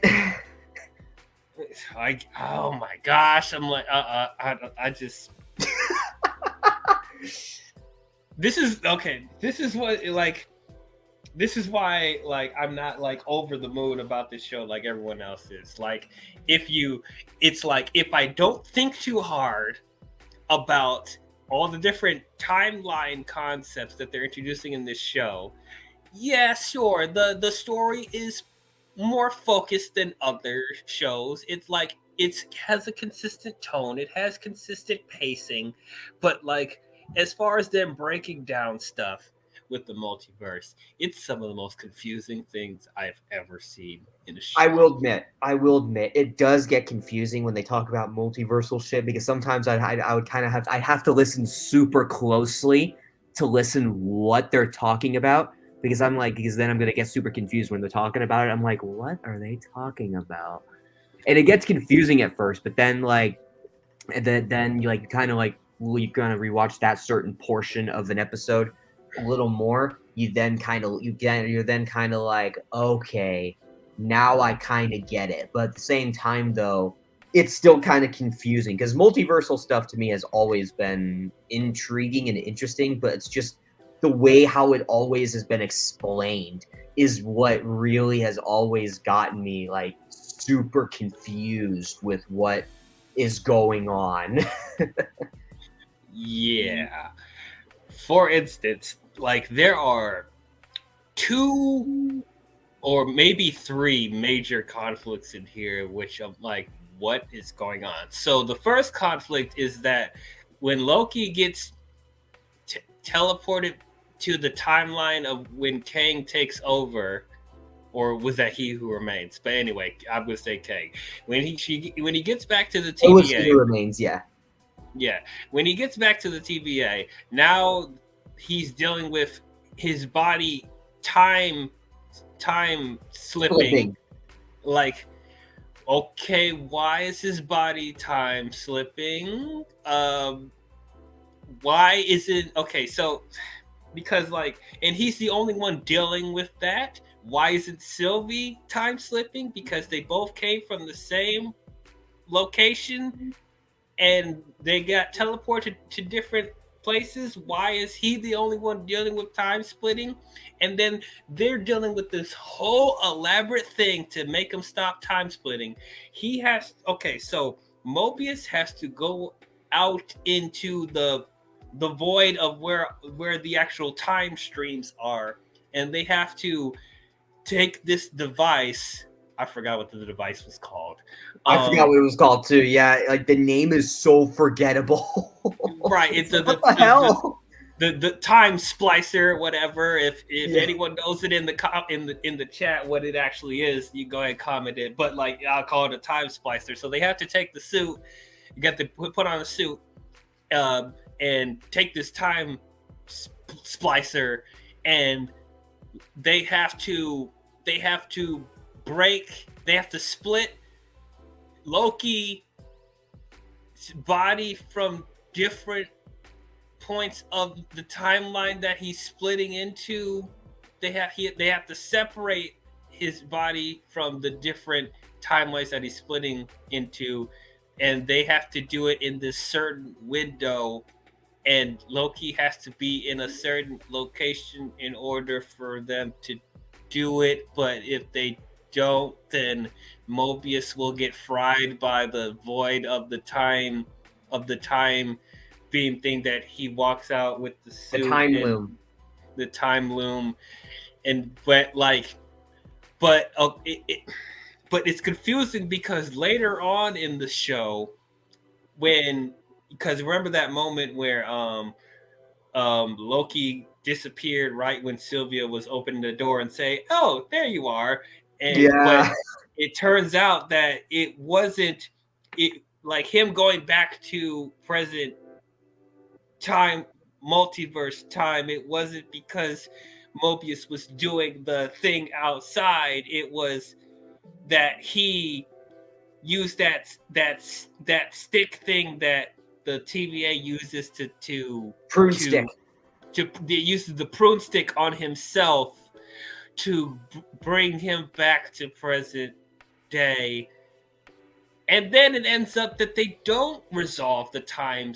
Speaker 1: Oh my gosh! I'm like, I just. This is okay. This is what like. This is why I'm not like over the moon about this show like everyone else is. Like it's like if I don't think too hard about all the different timeline concepts that they're introducing in this show. Yeah, sure. The story is more focused than other shows. It's like it has a consistent tone. It has consistent pacing, but like as far as them breaking down stuff with the multiverse, it's some of the most confusing things I've ever seen in a
Speaker 2: I
Speaker 1: show.
Speaker 2: will admit, it does get confusing when they talk about multiversal shit because sometimes I would kind of I have to listen super closely to listen what they're talking about because then I'm gonna get super confused when they're talking about it. I'm like, what are they talking about? And it gets confusing at first, but then then you like kind of like you kind of rewatch that certain portion of an episode a little more. You're then kind of like, okay, now I kind of get it. But at the same time, though, it's still kind of confusing because multiversal stuff to me has always been intriguing and interesting, but it's just the way how it always has been explained is what really has always gotten me like super confused with what is going on.
Speaker 1: Yeah. For instance, like there are two or maybe three major conflicts in here, which I'm like, what is going on? So the first conflict is that when Loki gets teleported to the timeline of when Kang takes over, or was that He Who Remains? But anyway, I'm gonna say Kang. When he gets back to the
Speaker 2: It was He
Speaker 1: TVA,
Speaker 2: Who Remains, yeah.
Speaker 1: yeah, when he gets back to the TVA, now he's dealing with his body time slipping.
Speaker 2: Flipping.
Speaker 1: Like, okay, why is his body time slipping? Why is it okay? So because like, and he's the only one dealing with that. Why isn't Sylvie time slipping? Because they both came from the same location and they got teleported to different places. Why is he the only one dealing with time splitting? And then they're dealing with this whole elaborate thing to make him stop time splitting. He has okay, so Mobius has to go out into the void of where the actual time streams are, and they have to take this device. I forgot what the device was called.
Speaker 2: I forgot what it was called too. Yeah, like the name is so forgettable.
Speaker 1: Right, it's
Speaker 2: like, what the hell?
Speaker 1: The time splicer, whatever. If anyone knows it in the chat what it actually is, you go ahead and comment it. But like I'll call it a time splicer. So they have to take the suit, you got to put on a suit, and take this time splicer, and they have to split Loki's body from different points of the timeline that he's splitting into. They have to separate his body from the different timelines that he's splitting into, and they have to do it in this certain window, and Loki has to be in a certain location in order for them to do it. But if they don't, then Mobius will get fried by the void of the time beam thing that he walks out with the suit,
Speaker 2: the time loom.
Speaker 1: The time loom, and but it's confusing because later on in the show, because remember that moment where Loki disappeared right when Sylvia was opening the door and say, "Oh, there you are," but it turns out that it wasn't it like him going back to present time, multiverse time. It wasn't because Mobius was doing the thing outside. It was that he used that stick thing that the TVA uses to
Speaker 2: prune stick.
Speaker 1: It uses the prune stick on himself to bring him back to present day. And then it ends up that they don't resolve the time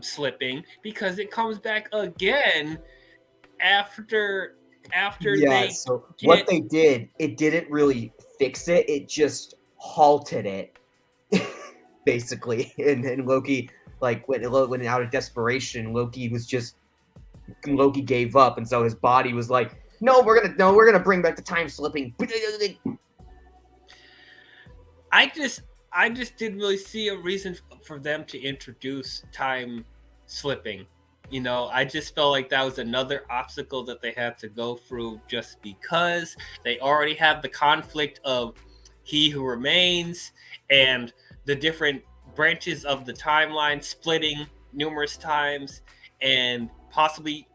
Speaker 1: slipping, because it comes back again after
Speaker 2: so what they did, it didn't really fix it. It just halted it, basically. And Loki like when out of desperation, Loki gave up, and so his body was like, no, we're gonna bring back the time slipping.
Speaker 1: I just didn't really see a reason for them to introduce time slipping. I just felt like that was another obstacle that they had to go through, just because they already have the conflict of He Who Remains and the different branches of the timeline splitting numerous times and possibly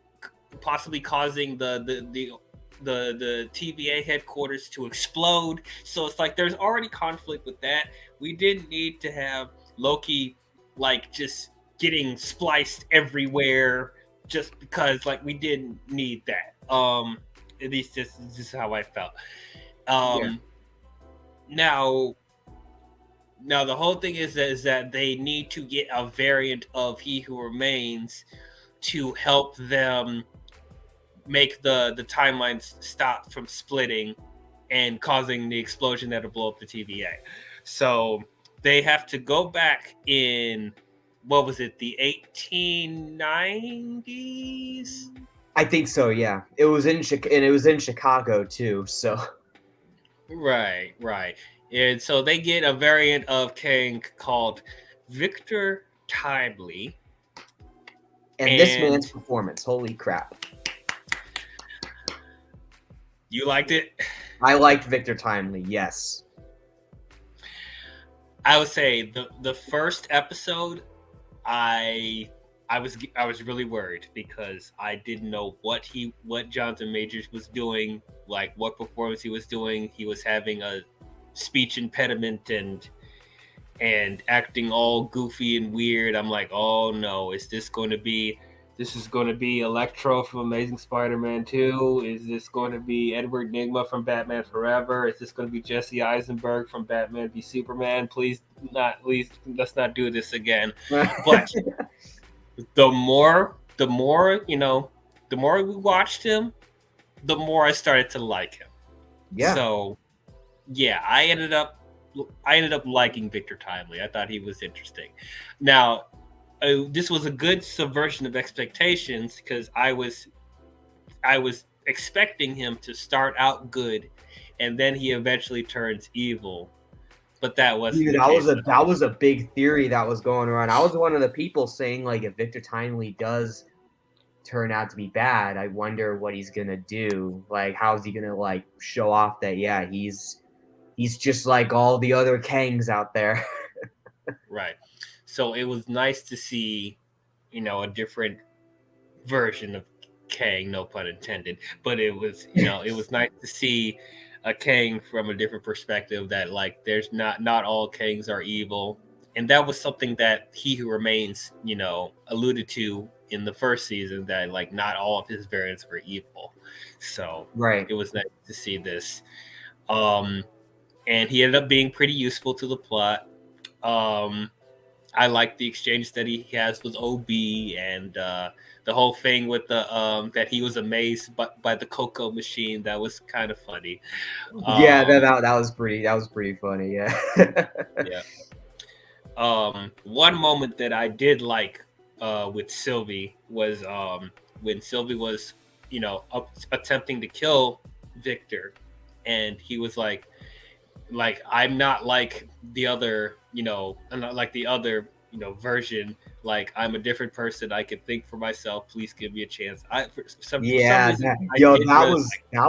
Speaker 1: causing the TVA headquarters to explode. So it's like there's already conflict with that. We didn't need to have Loki like just getting spliced everywhere just because, like, we didn't need that. At least this is how I felt.
Speaker 2: Yeah.
Speaker 1: Now the whole thing is that they need to get a variant of He Who Remains to help them make the timelines stop from splitting and causing the explosion that'll blow up the TVA. So they have to go back in, what was it, the 1890s?
Speaker 2: I think so. Yeah, it was in Chicago too. So
Speaker 1: Right. And so they get a variant of Kang called Victor Timely.
Speaker 2: And this man's performance, holy crap.
Speaker 1: You liked it?
Speaker 2: I liked Victor Timely, yes.
Speaker 1: I would say the first episode, I was really worried because I didn't know what Jonathan Majors was doing, like what performance he was doing. He was having a speech impediment and acting all goofy and weird. I'm like, oh no, is this going to be Electro from Amazing Spider-Man 2? Is this going to be Edward Nygma from Batman Forever? Is this going to be Jesse Eisenberg from Batman v Superman? Please let's not do this again. But the more we watched him, the more I started to like him.
Speaker 2: Yeah.
Speaker 1: So yeah, I ended up liking Victor Timely. I thought he was interesting. Now, this was a good subversion of expectations because I was expecting him to start out good, and then he eventually turns evil. But that wasn't.
Speaker 2: Dude, that was a big theory that was going around. I was one of the people saying, like, if Victor Timely does turn out to be bad, I wonder what he's gonna do. Like, how's he gonna like show off that? Yeah, he's just like all the other Kangs out there.
Speaker 1: Right. So it was nice to see, a different version of Kang, no pun intended. But it was, it was nice to see a Kang from a different perspective, that like there's not all Kangs are evil. And that was something that He Who Remains, alluded to in the first season, that like not all of his variants were evil. So
Speaker 2: right.
Speaker 1: It was nice to see this. And he ended up being pretty useful to the plot. I like the exchange that he has with OB, and the whole thing with the that he was amazed by the cocoa machine. That was kind of funny.
Speaker 2: Yeah, that was pretty funny. Yeah.
Speaker 1: Yeah. One moment that I did like with Sylvie was when Sylvie was, attempting to kill Victor, and he was like I'm not like the other, I'm not like the other, version. Like, I'm a different person. I can think for myself. Please give me a chance. That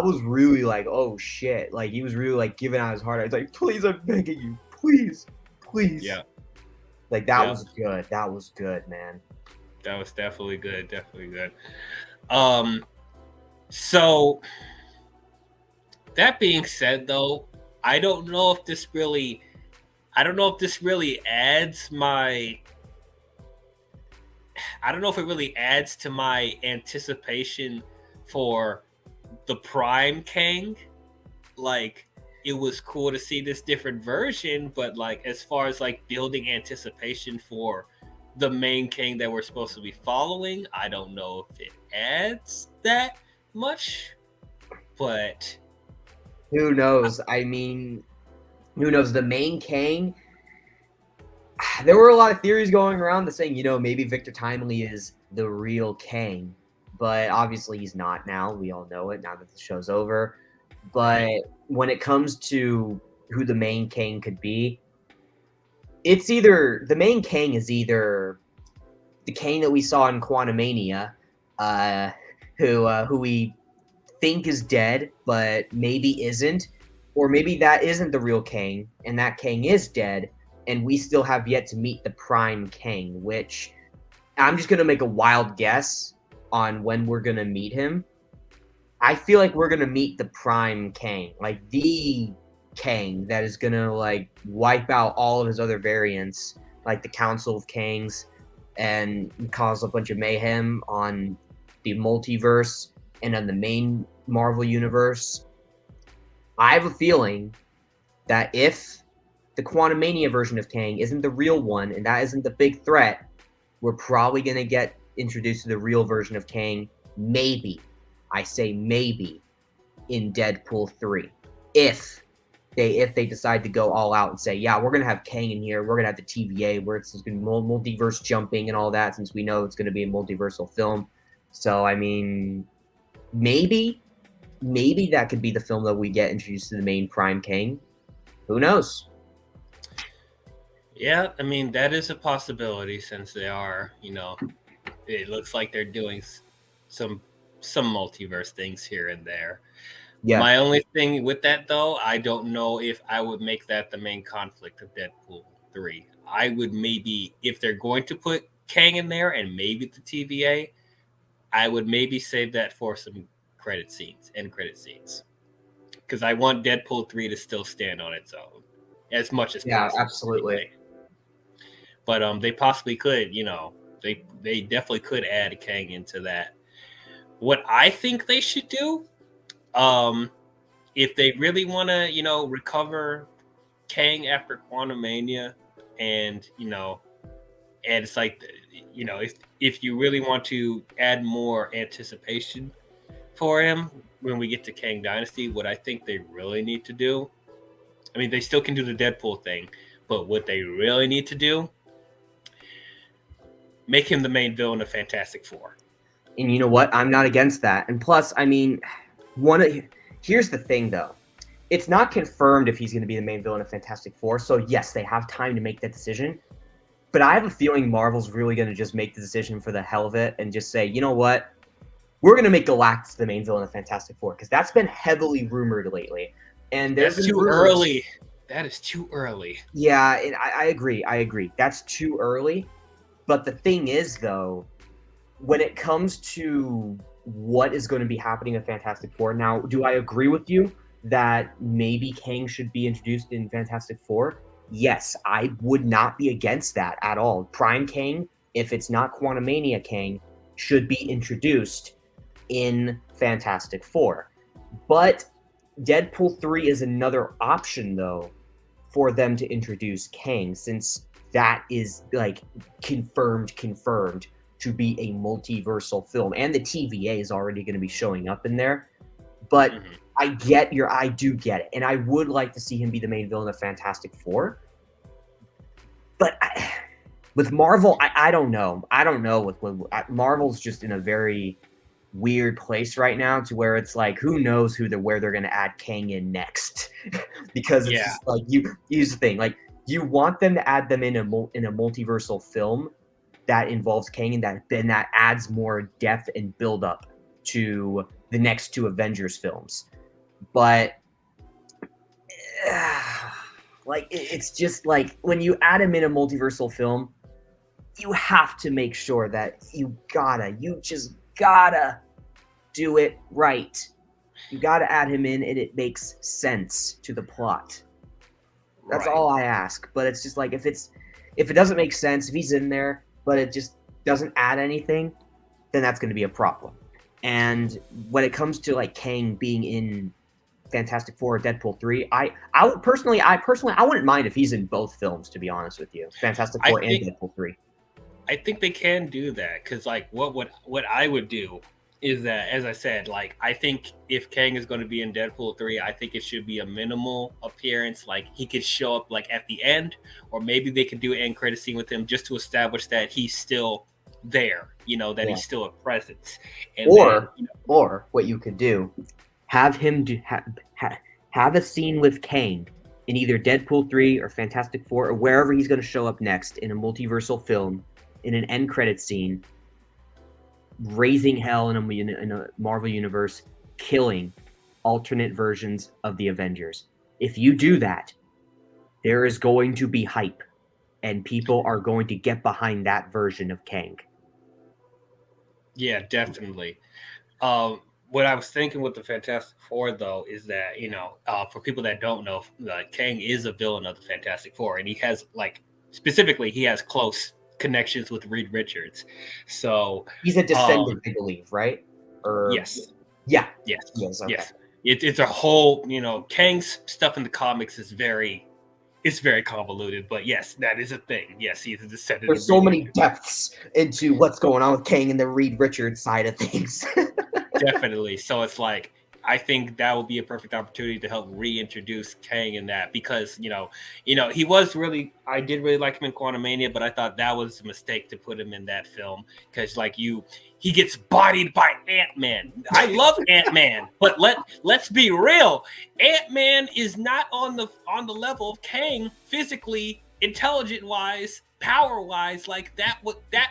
Speaker 2: was really like, oh shit. Like, he was really like giving out his heart. I was like, please, I'm begging you, please.
Speaker 1: Yeah.
Speaker 2: Like, that was good. That was good, man.
Speaker 1: That was definitely good. So that being said, though, I don't know if this really adds my. I don't know if it really adds to my anticipation for the Prime Kang. Like, it was cool to see this different version, but like as far as like building anticipation for the main Kang that we're supposed to be following, I don't know if it adds that much. But
Speaker 2: who knows? I mean, who knows? The main Kang, there were a lot of theories going around that saying, maybe Victor Timely is the real Kang, but obviously he's not now. We all know it now that the show's over. But when it comes to who the main Kang could be, it's either the main Kang is either the Kang that we saw in Quantumania, who we think is dead, but maybe isn't, or maybe that isn't the real Kang, and that Kang is dead, and we still have yet to meet the Prime Kang, which I'm just gonna make a wild guess on when we're gonna meet him. I feel like we're gonna meet the Prime Kang, like the Kang that is gonna like wipe out all of his other variants, like the Council of Kangs, and cause a bunch of mayhem on the multiverse and on the main Marvel universe. I have a feeling that if the Quantumania version of Kang isn't the real one, and that isn't the big threat, we're probably gonna get introduced to the real version of Kang, maybe, I say maybe, in Deadpool 3. If they decide to go all out and say, yeah, we're going to have Kang in here, we're going to have the TVA, where it's going to be multiverse jumping and all that, since we know it's going to be a multiversal film. So, I mean, maybe that could be the film that we get introduced to the main Prime Kang. Who knows?
Speaker 1: Yeah, I mean, that is a possibility, since they are, it looks like they're doing some multiverse things here and there. Yeah. My only thing with that, though, I don't know if I would make that the main conflict of Deadpool 3. I would maybe, if they're going to put Kang in there and maybe the TVA, I would maybe save that for some end credit scenes. Because I want Deadpool 3 to still stand on its own as much as possible.
Speaker 2: Yeah, absolutely.
Speaker 1: But they possibly could, they definitely could add Kang into that. What I think they should do, if they really want to, recover Kang after Quantumania, and and it's like, if you really want to add more anticipation for him when we get to Kang Dynasty, what I think they really need to do, I mean, they still can do the Deadpool thing, but what they really need to do, make him the main villain of Fantastic Four.
Speaker 2: And you know what? I'm not against that. And plus, I mean, here's the thing, though. It's not confirmed if he's going to be the main villain of Fantastic Four. So, yes, they have time to make that decision. But I have a feeling Marvel's really going to just make the decision for the hell of it and just say, you know what? We're going to make Galactus the main villain of Fantastic Four, because that's been heavily rumored lately. And
Speaker 1: that's too early. That is too early.
Speaker 2: Yeah, and I agree. That's too early. But the thing is, though, when it comes to what is going to be happening in Fantastic Four, now, do I agree with you that maybe Kang should be introduced in Fantastic Four? Yes, I would not be against that at all. Prime Kang, if it's not Quantumania Kang, should be introduced in Fantastic Four. But Deadpool 3 is another option, though, for them to introduce Kang, since that is, like, confirmed to be a multiversal film. And the TVA is already going to be showing up in there. But I do get it. And I would like to see him be the main villain of Fantastic Four. But with Marvel, I don't know. I don't know. With Marvel's just in a very weird place right now, to where it's like, who knows where they're going to add Kang in next. Because it's just like, here's the thing. Like, you want them to add them in a multiversal film that involves Kang, and that adds more depth and build up to the next two Avengers films. But like, it's just like, when you add him in a multiversal film, you have to make sure that you just gotta do it right. You gotta add him in, and it makes sense to the plot. That's all I ask. But it's just like, if it doesn't make sense, if he's in there, but it just doesn't add anything, then that's going to be a problem. And when it comes to, like, Kang being in Fantastic Four or Deadpool 3, I wouldn't mind if he's in both films, to be honest with you. Fantastic Four and Deadpool 3.
Speaker 1: I think they can do that, because, like, what I would do is that, as I said, like I think if Kang is going to be in Deadpool 3, I think it should be a minimal appearance. Like he could show up like at the end, or maybe they could do an end credit scene with him just to establish that he's still there, that
Speaker 2: Yeah.
Speaker 1: he's still a presence. And then,
Speaker 2: Or what you could do, have him have a scene with Kang in either Deadpool 3 or Fantastic Four or wherever he's going to show up next in a multiversal film in an end credit scene, raising hell in a Marvel universe, killing alternate versions of the Avengers. If you do that, there is going to be hype, and people are going to get behind that version of Kang.
Speaker 1: yeah, definitely. What I was thinking with the Fantastic Four, though, is that for people that don't know, Kang is a villain of the Fantastic Four, and he has specifically he has close connections with Reed Richards. So
Speaker 2: he's a descendant, I believe, right?
Speaker 1: Yes.
Speaker 2: Yeah.
Speaker 1: Yes.
Speaker 2: Yes. Okay.
Speaker 1: Yes. It's a whole, Kang's stuff in the comics is very convoluted, but yes, that is a thing. Yes, he's a descendant.
Speaker 2: There's so many depths into what's going on with Kang and the Reed Richards side of things.
Speaker 1: Definitely. So it's like, I think that would be a perfect opportunity to help reintroduce Kang in that, because he was really, I did really like him in Quantumania, but I thought that was a mistake to put him in that film, because he gets bodied by Ant-Man. I love Ant-Man, but let's be real, Ant-Man is not on the level of Kang physically, intelligent wise, power wise. Like that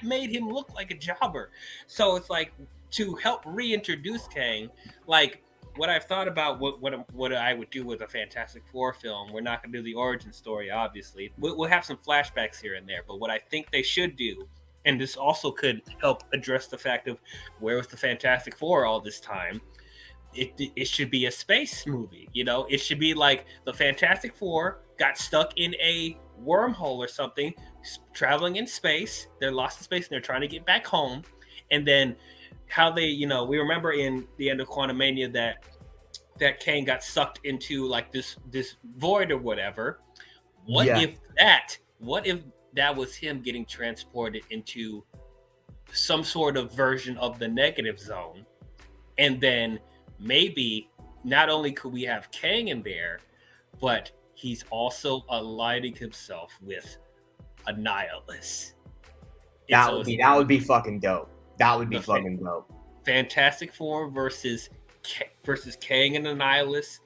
Speaker 1: made him look like a jobber. So it's like, to help reintroduce Kang, like what I've thought about what I would do with a Fantastic Four film. We're not going to do the origin story, obviously. We'll have some flashbacks here and there, but what I think they should do, and this also could help address the fact of where was the Fantastic Four all this time. It should be a space movie. It should be like the Fantastic Four got stuck in a wormhole or something, traveling in space. They're lost in space and they're trying to get back home, and then how they, we remember in the end of Quantumania that Kang got sucked into like this void or whatever. What if that was him getting transported into some sort of version of the negative zone? And then maybe not only could we have Kang in there, but he's also aligning himself with Annihilus.
Speaker 2: That would be fucking dope. That would be fucking dope.
Speaker 1: Fantastic Four versus Kang and Annihilus,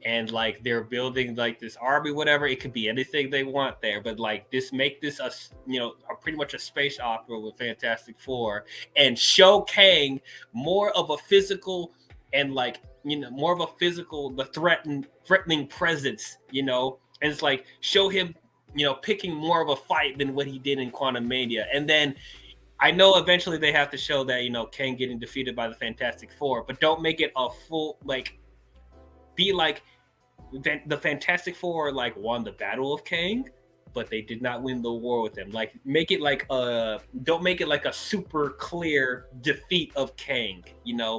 Speaker 1: and like they're building like this army, whatever. It could be anything they want there, but like make this a pretty much a space opera with Fantastic Four, and show Kang more of a physical and more of a physical, the threatening presence, and it's like show him picking more of a fight than what he did in Quantumania, and then. I know eventually they have to show that, Kang getting defeated by the Fantastic Four, but don't make it a full, be like the Fantastic Four, won the Battle of Kang, but they did not win the war with him. Make it don't make it like a super clear defeat of Kang,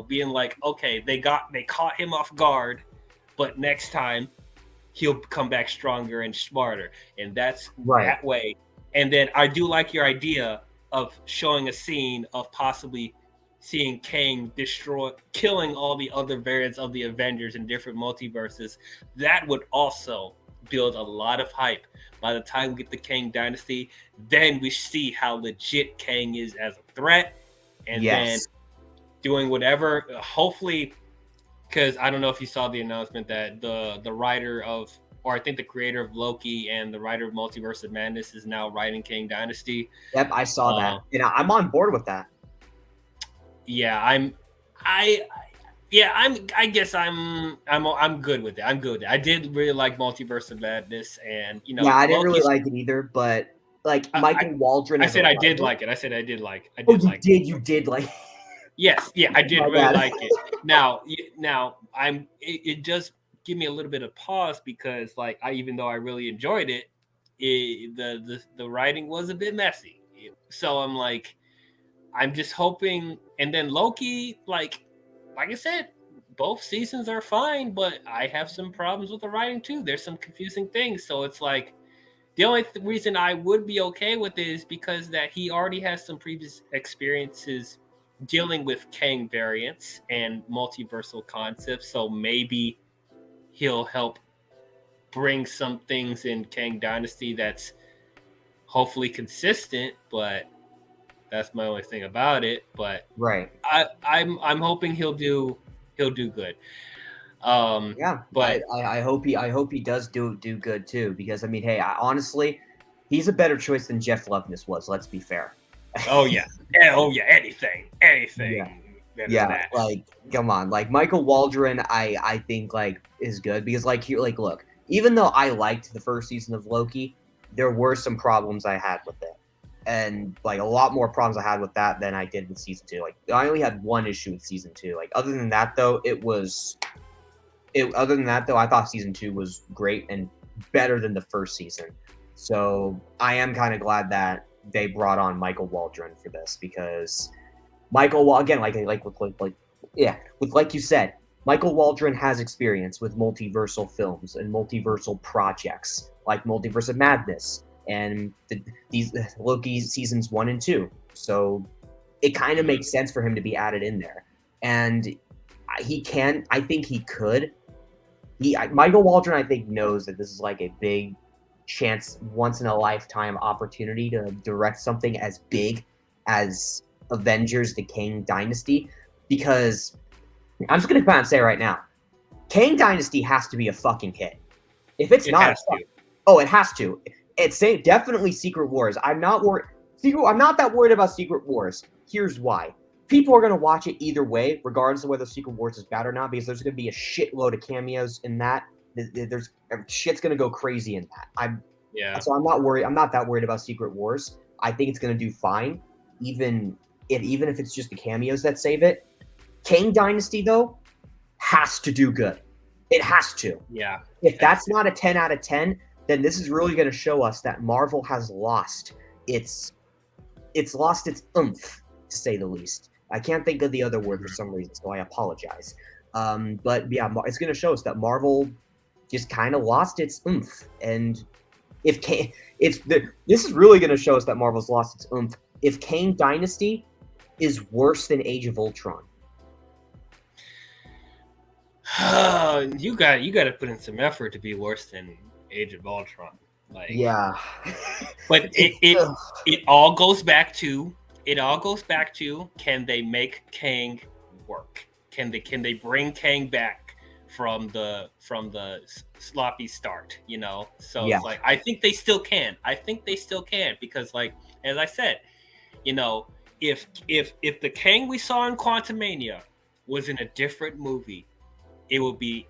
Speaker 1: being like, okay, they caught him off guard, but next time he'll come back stronger and smarter. And that's right. That way. And then I do like your idea of showing a scene of possibly seeing Kang killing all the other variants of the Avengers in different multiverses. That would also build a lot of hype. By the time we get the Kang Dynasty, then we see how legit Kang is as a threat, and then doing whatever, hopefully, because I don't know if you saw the announcement that the writer of, or I think the creator of Loki and the writer of Multiverse of Madness is now writing Kang Dynasty.
Speaker 2: Yep, I saw that. And I'm on board with that.
Speaker 1: Yeah, I guess I'm good with it. I'm good with it. I did really like Multiverse of Madness, and
Speaker 2: I didn't really like it either, but Michael Waldron.
Speaker 1: I said I did like it. I said I did like.
Speaker 2: You did like.
Speaker 1: Yes, yeah, I did really like it. Now, it just give me a little bit of pause because even though I really enjoyed it, the writing was a bit messy. So I'm just hoping. And then Loki, like I said, both seasons are fine, but I have some problems with the writing too. There's some confusing things. So it's like the only reason I would be okay with it is because that he already has some previous experiences dealing with Kang variants and multiversal concepts, so maybe he'll help bring some things in Kang Dynasty that's hopefully consistent, but that's my only thing about it. But
Speaker 2: Right.
Speaker 1: I'm hoping he'll do good.
Speaker 2: Yeah.
Speaker 1: But
Speaker 2: I hope he does do good too, because I mean, hey, honestly, he's a better choice than Jeff Loveness was. Let's be fair.
Speaker 1: oh yeah, anything
Speaker 2: Yeah.
Speaker 1: better than
Speaker 2: Yeah,
Speaker 1: that.
Speaker 2: like come on, like Michael Waldron, I think like is good because like here, like look, even though I liked the first season of Loki, there were some problems I had with it, and like a lot more problems I had with that than I did with season two. Like I only had one issue with season two. Like other than that though, other than that though, I thought season two was great and better than the first season. So I am kind of glad that they brought on Michael Waldron for this because Michael, again, with like you said, Michael Waldron has experience with multiversal films and multiversal projects like Multiverse of Madness and these Loki seasons 1 and 2. So it kind of makes sense for him to be added in there, and he can. I think he could. Michael Waldron, I think, knows that this is like a big chance, once in a lifetime opportunity to direct something as big as Avengers: The Kang Dynasty, because I'm just gonna come out and say right now, Kang Dynasty has to be a fucking hit. If it's not, it has to. It's definitely Secret Wars. I'm not worried. I'm not that worried about Secret Wars. Here's why. People are gonna watch it either way, regardless of whether Secret Wars is bad or not, because there's gonna be a shitload of cameos in that. There's shit's gonna go crazy in that. So I'm not worried. I'm not that worried about Secret Wars. I think it's gonna do fine, even if it's just the cameos that save it. Kang Dynasty though has to do good. It has to.
Speaker 1: Yeah.
Speaker 2: If that's not a 10 out of 10, then this is really going to show us that Marvel has lost its oomph, to say the least. I can't think of the other word for some reason, so I apologize. But yeah, it's going to show us that Marvel just kind of lost its oomph, and this is really going to show us that Marvel's lost its oomph if Kang Dynasty is worse than Age of Ultron.
Speaker 1: You got to put in some effort to be worse than Age of Ultron. Like,
Speaker 2: yeah,
Speaker 1: but it all goes back to can they make Kang work? Can they bring Kang back from the sloppy start? You know, so yeah. It's like I think they still can. Because like as I said, you know, if the Kang we saw in Quantumania was in a different movie, it will be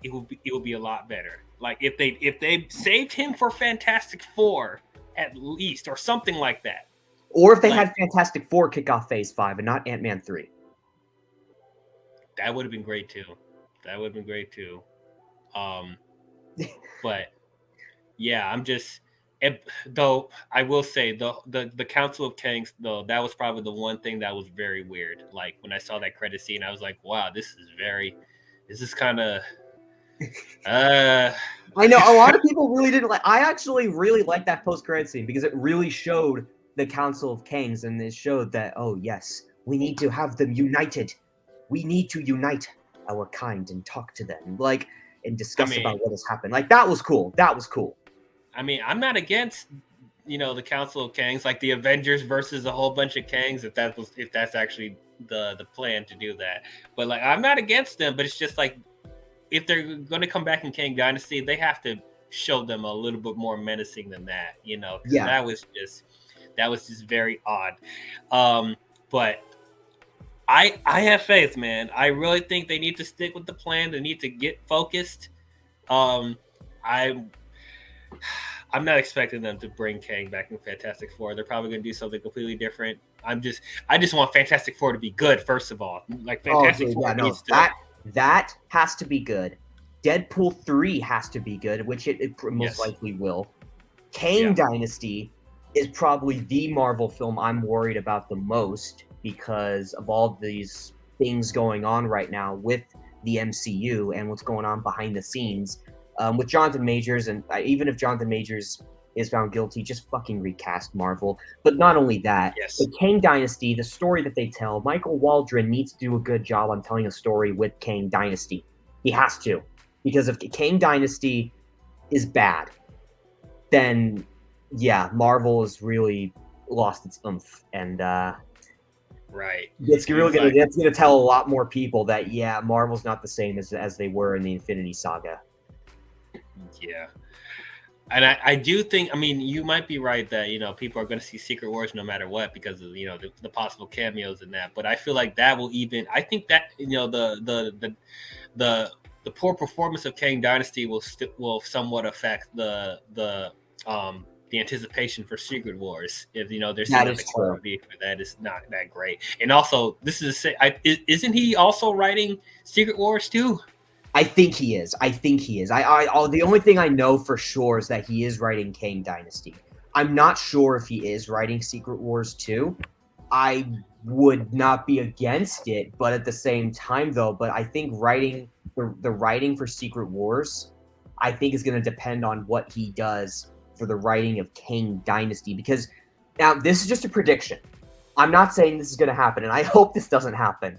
Speaker 1: a lot better. Like if they saved him for Fantastic Four at least, or something like that.
Speaker 2: Or if they had Fantastic Four kick off Phase 5 and not Ant-Man 3.
Speaker 1: That would have been great too. But yeah, I'm just though I will say the Council of Kangs though, that was probably the one thing that was very weird. Like when I saw that credit scene, I was like, wow, this is kind of
Speaker 2: I know a lot of people really didn't like. I actually really liked that post-credit scene because it really showed the Council of Kangs, and it showed that, oh yes, we need to have them united. We need to unite our kind and talk to them, and discuss about what has happened. Like that was cool. I
Speaker 1: mean, I'm not against the Council of Kangs, like the Avengers versus a whole bunch of Kangs, if that's actually the plan to do that. But like I'm not against them, but it's just like if they're going to come back in Kang Dynasty, they have to show them a little bit more menacing than that, Yeah. That was just very odd. But I have faith, man. I really think they need to stick with the plan. They need to get focused. I'm not expecting them to bring Kang back in Fantastic Four. They're probably going to do something completely different. I just want Fantastic Four to be good, first of all. Like Fantastic Four needs to...
Speaker 2: That has to be good. Deadpool 3 has to be good, which it most likely will. Kang Dynasty is probably the Marvel film I'm worried about the most because of all these things going on right now with the MCU and what's going on behind the scenes with Jonathan Majors. And even if Jonathan Majors is found guilty, just fucking recast Marvel. But not only that,
Speaker 1: Yes.
Speaker 2: the Kang Dynasty, the story that they tell, Michael Waldron needs to do a good job on telling a story with Kang Dynasty. He has to. Because if Kang Dynasty is bad, then yeah, Marvel has really lost its oomph. And
Speaker 1: Right.
Speaker 2: it's really gonna tell a lot more people that yeah, Marvel's not the same as they were in the Infinity Saga.
Speaker 1: Yeah. And I do think, I mean, you might be right that, you know, people are going to see Secret Wars no matter what because of, you know, the possible cameos in that. But I feel like that will even, I think that, you know, the poor performance of Kang Dynasty will somewhat affect the anticipation for Secret Wars. If, you know, there's some quality that is not that great. And also, this is isn't he also writing Secret Wars too?
Speaker 2: I think he is. The only thing I know for sure is that he is writing Kang Dynasty. I'm not sure if he is writing Secret Wars 2. I would not be against it, but at the same time, though, but I think writing the writing for Secret Wars, I think is going to depend on what he does for the writing of Kang Dynasty. Because now this is just a prediction. I'm not saying this is going to happen, and I hope this doesn't happen.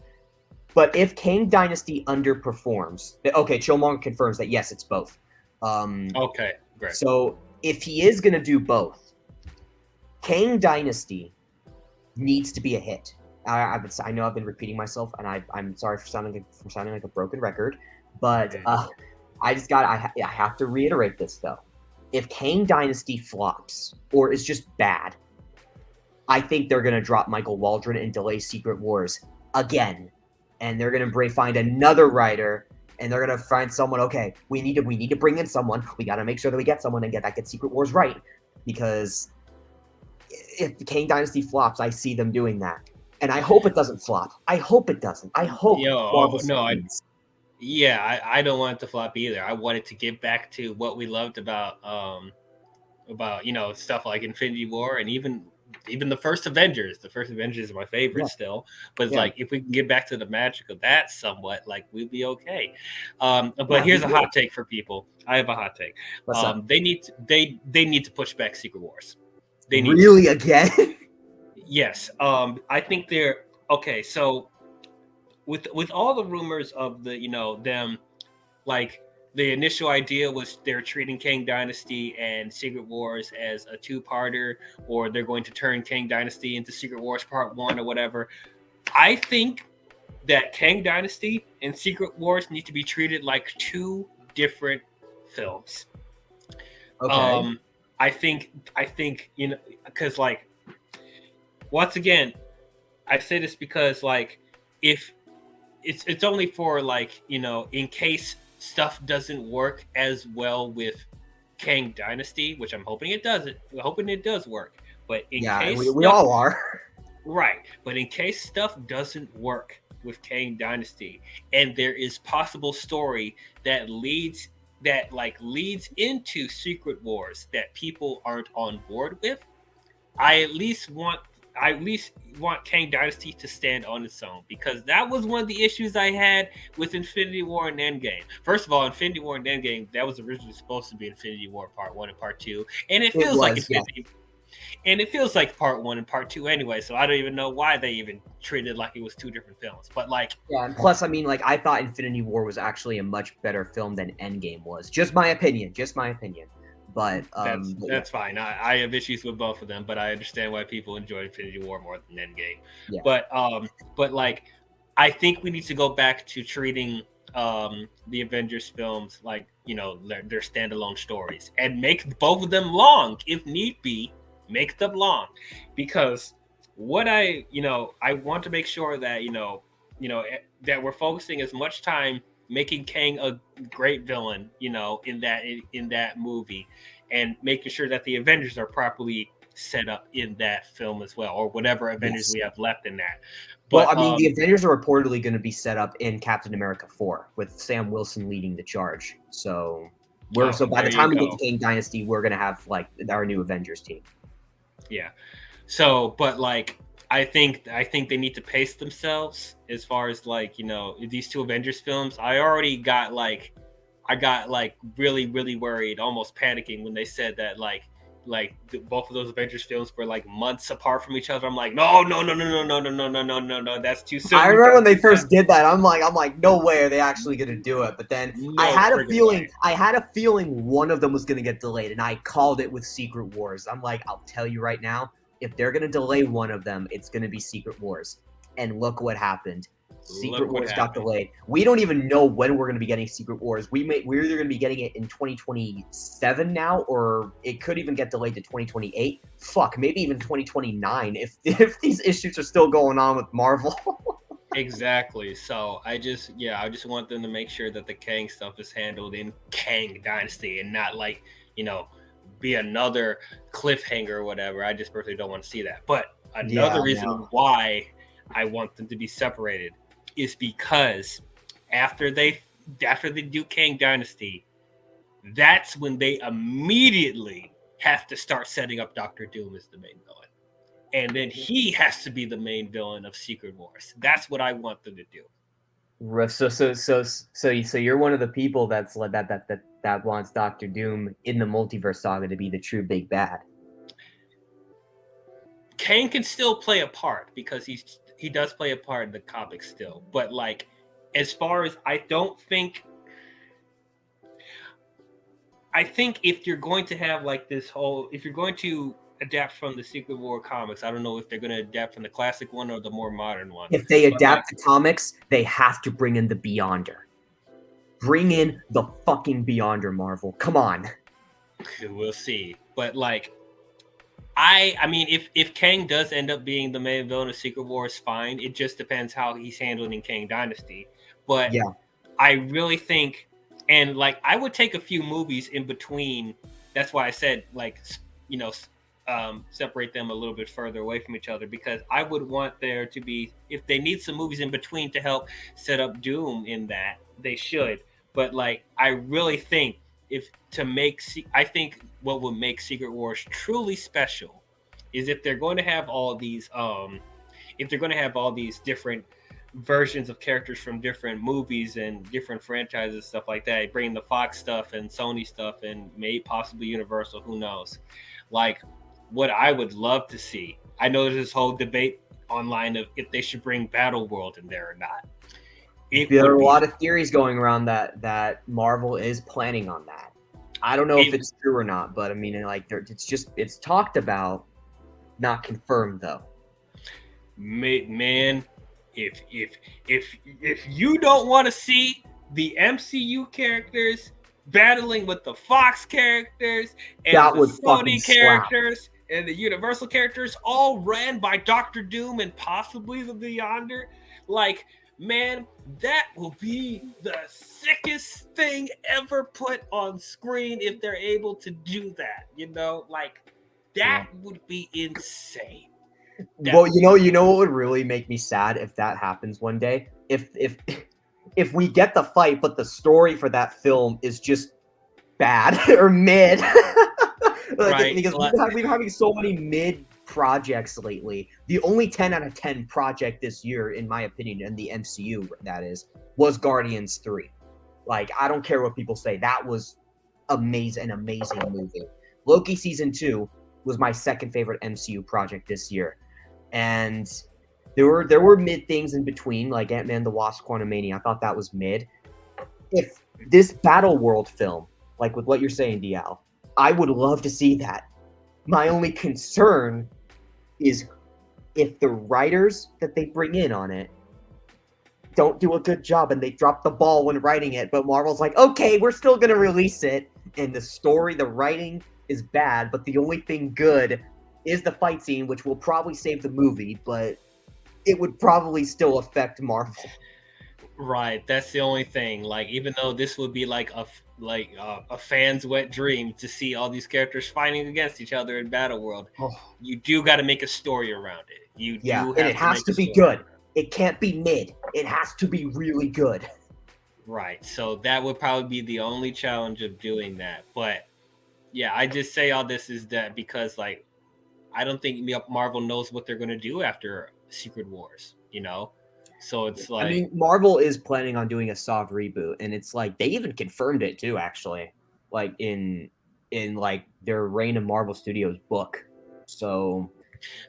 Speaker 2: But if Kang Dynasty underperforms, okay, Chillmonger confirms that yes, it's both.
Speaker 1: Okay, great.
Speaker 2: So if he is going to do both, Kang Dynasty needs to be a hit. I know I've been repeating myself, and I'm sorry for sounding like a broken record, but I have to reiterate this though. If Kang Dynasty flops or is just bad, I think they're going to drop Michael Waldron and delay Secret Wars again. And they're gonna find another writer, and they're gonna find someone. Okay, we need to bring in someone. We gotta make sure that we get someone and get Secret Wars right, because if the Kang Dynasty flops, I see them doing that, and I hope it doesn't flop. I hope it doesn't. I hope.
Speaker 1: I don't want it to flop either. I want it to get back to what we loved about you know, stuff like Infinity War and even the first Avengers. The first Avengers is my favorite still, but like if we can get back to the magic of that somewhat, like we'd be okay. But here's a hot take for people. I have a hot take. They need to push back Secret Wars. They need
Speaker 2: really to. Again.
Speaker 1: Yes. I think they're okay. So with all the rumors of the, you know, them, like the initial idea was they're treating Kang Dynasty and Secret Wars as a two-parter, or they're going to turn Kang Dynasty into Secret Wars Part 1 or whatever. I think that Kang Dynasty and Secret Wars need to be treated like two different films.
Speaker 2: Okay.
Speaker 1: I think, you know, because like, once again, I say this because like, if it's only for like, you know, in case stuff doesn't work as well with Kang Dynasty, which I'm hoping it doesn't. I'm hoping it does work. But in case
Speaker 2: we all are.
Speaker 1: Right. But in case stuff doesn't work with Kang Dynasty, and there is possible story that leads into Secret Wars that people aren't on board with, I at least want Kang Dynasty to stand on its own, because that was one of the issues I had with Infinity War and Endgame. First of all, Infinity War and Endgame, that was originally supposed to be Infinity War Part 1 and Part 2, and it feels like Infinity. Yeah. And it feels like Part 1 and Part 2 anyway, so I don't even know why they even treated it like it was two different films. But like,
Speaker 2: yeah, and plus, I mean, like, I thought Infinity War was actually a much better film than Endgame was. Just my opinion. But
Speaker 1: that's fine. I have issues with both of them, but I understand why people enjoy Infinity War more than Endgame. Yeah. But like, I think we need to go back to treating the Avengers films like, you know, their standalone stories, and make both of them long if need be. Make them long, because what I want to make sure that you know that we're focusing as much time making Kang a great villain, you know, in that movie, and making sure that the Avengers are properly set up in that film as well, or whatever Avengers we have left in that.
Speaker 2: But well, I mean, the Avengers are reportedly going to be set up in Captain America 4 with Sam Wilson leading the charge. So by the time we get to Kang Dynasty, we're going to have like our new Avengers team.
Speaker 1: Yeah. So, but like, I think they need to pace themselves as far as like, you know, these two Avengers films. I got really, really worried, almost panicking when they said that like like both of those Avengers films were like months apart from each other. I'm like, no, that's too soon.
Speaker 2: I remember when they first did that. I'm like, no way are they actually gonna do it. But then I had a feeling one of them was gonna get delayed, and I called it with Secret Wars. I'm like, I'll tell you right now, if they're gonna delay one of them, it's gonna be Secret Wars. And look what happened. Secret Wars got delayed. We don't even know when we're going to be getting Secret Wars. We're either going to be getting it in 2027 now, or it could even get delayed to 2028. Fuck, maybe even 2029 if these issues are still going on with Marvel.
Speaker 1: Exactly. So I just want them to make sure that the Kang stuff is handled in Kang Dynasty and not like, be another cliffhanger or whatever. I just personally don't want to see that. But another reason why I want them to be separated is because after they do Kang Dynasty, that's when they immediately have to start setting up Doctor Doom as the main villain, and then he has to be the main villain of Secret Wars. That's what I want them to do.
Speaker 2: So you're one of the people that's like that wants Doctor Doom in the multiverse saga to be the true big bad.
Speaker 1: Kang can still play a part because he does play a part in the comics still, but like as far as I think if you're going to have like if you're going to adapt from the Secret War comics, I don't know if they're going to adapt from the classic one or the more modern one.
Speaker 2: If they adapt the comics, they have to bring in the Beyonder. Bring in the fucking Beyonder, Marvel. Come on.
Speaker 1: We'll see. But like, I mean, if Kang does end up being the main villain of Secret Wars, fine. It just depends how he's handled in Kang Dynasty. But yeah, I really think, and like, I would take a few movies in between. That's why I said, like, separate them a little bit further away from each other, because I would want there to be, if they need some movies in between to help set up Doom in that, they should. But like, I really think I think what would make Secret Wars truly special is if they're going to have all these different versions of characters from different movies and different franchises, stuff like that, bringing the Fox stuff and Sony stuff and maybe possibly Universal, who knows. Like, what I would love to see, I know there's this whole debate online of if they should bring Battle World in there or not.
Speaker 2: There are a lot of theories going around that Marvel is planning on that. I don't know if it's true or not, but I mean, like, it's talked about, not confirmed though.
Speaker 1: Man, if you don't want to see the MCU characters battling with the Fox characters and the Sony characters and the Universal characters, all ran by Doctor Doom and possibly the Beyonder, like, man, that will be the sickest thing ever put on screen if they're able to do that. Like, that would be insane.
Speaker 2: Well, you know what would really make me sad if that happens one day? If we get the fight, but the story for that film is just bad or mid. Right. Because we've been having so many mid projects lately. The only 10 out of 10 project this year, in my opinion, in the MCU, that is, was Guardians 3. Like, I don't care what people say. That was an amazing movie. Loki Season 2 was my second favorite MCU project this year. And there were mid things in between, like Ant-Man the Wasp: Quantumania. I thought that was mid. If this Battle World film, like with what you're saying, DL, I would love to see that. My only concern is if the writers that they bring in on it don't do a good job and they drop the ball when writing it, but Marvel's like, okay, we're still going to release it, and the story, the writing is bad, but the only thing good is the fight scene, which will probably save the movie, but it would probably still affect Marvel.
Speaker 1: Right, that's the only thing. Like, even though this would be like a fan's wet dream to see all these characters fighting against each other in Battle World, you do got to make a story around it.
Speaker 2: And it has to be good. It can't be mid. It has to be really good.
Speaker 1: Right. So that would probably be the only challenge of doing that. But yeah, I just say all this is that because, like, I don't think Marvel knows what they're going to do after Secret Wars, So it's like,
Speaker 2: I mean, Marvel is planning on doing a soft reboot, and it's like they even confirmed it too, actually. Like in in like their Reign of Marvel Studios book. So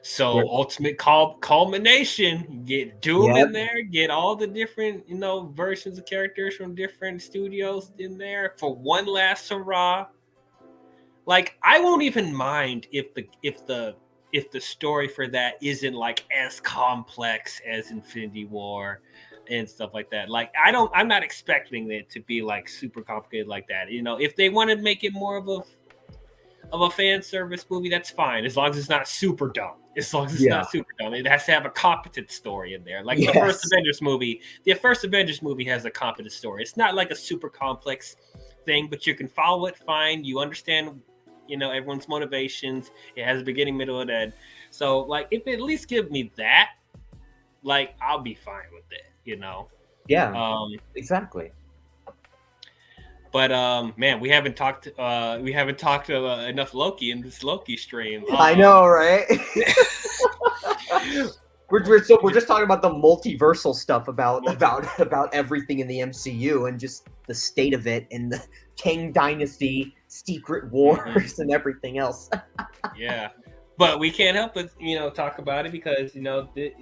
Speaker 1: ultimate culmination, get Doom
Speaker 2: Yep.
Speaker 1: in there, get all the different, versions of characters from different studios in there for one last hurrah. Like, I won't even mind if the story for that isn't like as complex as Infinity War and stuff like that. Like, I'm not expecting it to be like super complicated like that. If they want to make it more of a fan service movie, that's fine, as long as it's not super dumb. As long as it's not super dumb, it has to have a competent story in there. Like the first Avengers movie, has a competent story. It's not like a super complex thing, but you can follow it fine. You understand, everyone's motivations. It has a beginning, middle, and end. So, like, if it at least give me that, like, I'll be fine with it.
Speaker 2: Yeah. Exactly.
Speaker 1: But man, we haven't talked enough Loki in this Loki stream.
Speaker 2: I know, right? we're just talking about the multiversal stuff about everything in the MCU and just the state of it and the Kang Dynasty, Secret Wars, and everything else.
Speaker 1: Yeah, but we can't help but talk about it because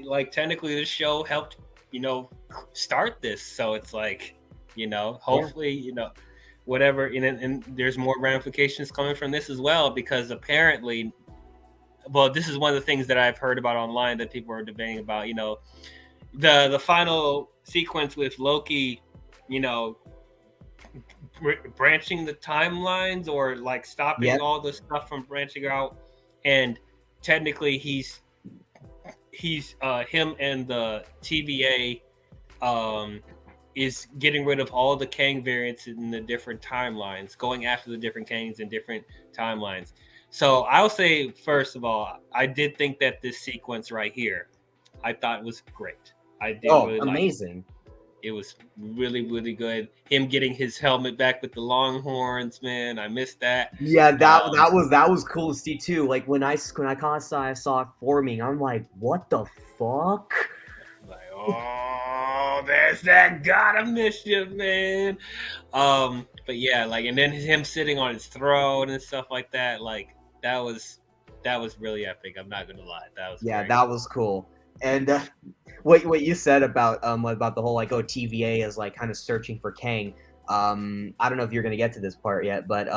Speaker 1: like technically this show helped start this, so it's like hopefully whatever, and there's more ramifications coming from this as well, because apparently, well, this is one of the things that I've heard about online that people are debating about. The final sequence with Loki, branching the timelines, or like stopping all the stuff from branching out, and technically he's him and the TVA is getting rid of all the Kang variants in the different timelines, going after the different Kangs in different timelines. So I'll say, first of all, I did think that this sequence right here, I thought was great. I did really
Speaker 2: amazing.
Speaker 1: It was really, really good. Him getting his helmet back with the long horns, man. I missed that.
Speaker 2: Yeah, that was cool to see too. Like when I saw it forming, I'm like, what the fuck?
Speaker 1: Like, oh, there's that God of Mischief, man. But yeah, like, and then him sitting on his throne and stuff like that, like that was really epic. I'm not gonna lie, that was great.
Speaker 2: That was cool. And what you said about the whole like TVA is like kind of searching for Kang. I don't know if you're gonna get to this part yet, but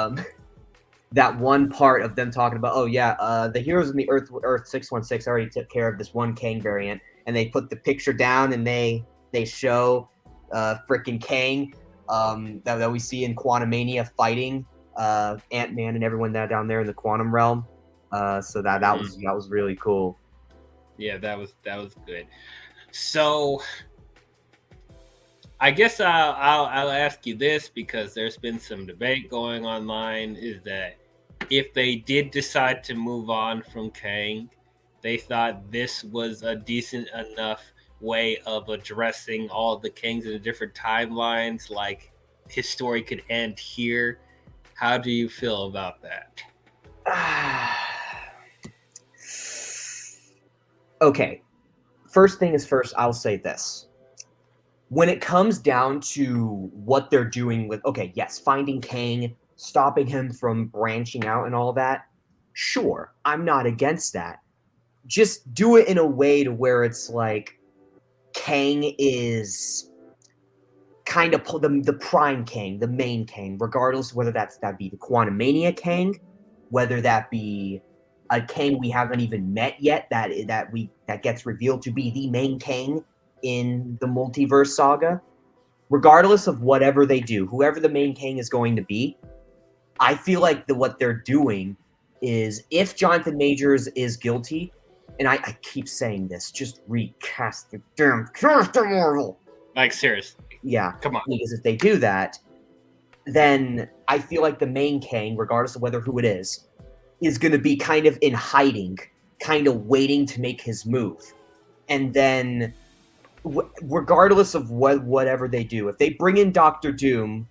Speaker 2: that one part of them talking about the heroes in the Earth 616 already took care of this one Kang variant, and they put the picture down and they show freaking Kang that we see in Quantumania fighting Ant-Man and everyone down there in the quantum realm. So that was really cool.
Speaker 1: Yeah, that was good. So I guess I'll ask you this, because there's been some debate going online, is that if they did decide to move on from Kang, they thought this was a decent enough way of addressing all the Kangs in the different timelines, like his story could end here. How do you feel about that?
Speaker 2: Okay, first thing is first, I'll say this. When it comes down to what they're doing with, finding Kang, stopping him from branching out and all that, sure, I'm not against that. Just do it in a way to where it's like Kang is kind of the prime Kang, the main Kang, regardless of whether that be the Quantumania Kang, whether that be a Kang we haven't even met yet that gets revealed to be the main Kang in the multiverse saga. Regardless of whatever they do, whoever the main Kang is going to be, I feel like what they're doing is, if Jonathan Majors is guilty, and I keep saying this, just recast the damn character, Marvel.
Speaker 1: Like, seriously.
Speaker 2: Yeah.
Speaker 1: Come on.
Speaker 2: Because if they do that, then I feel like the main Kang, regardless of who it is going to be kind of in hiding, kind of waiting to make his move. And then, regardless of whatever they do, if they bring in Doctor Doom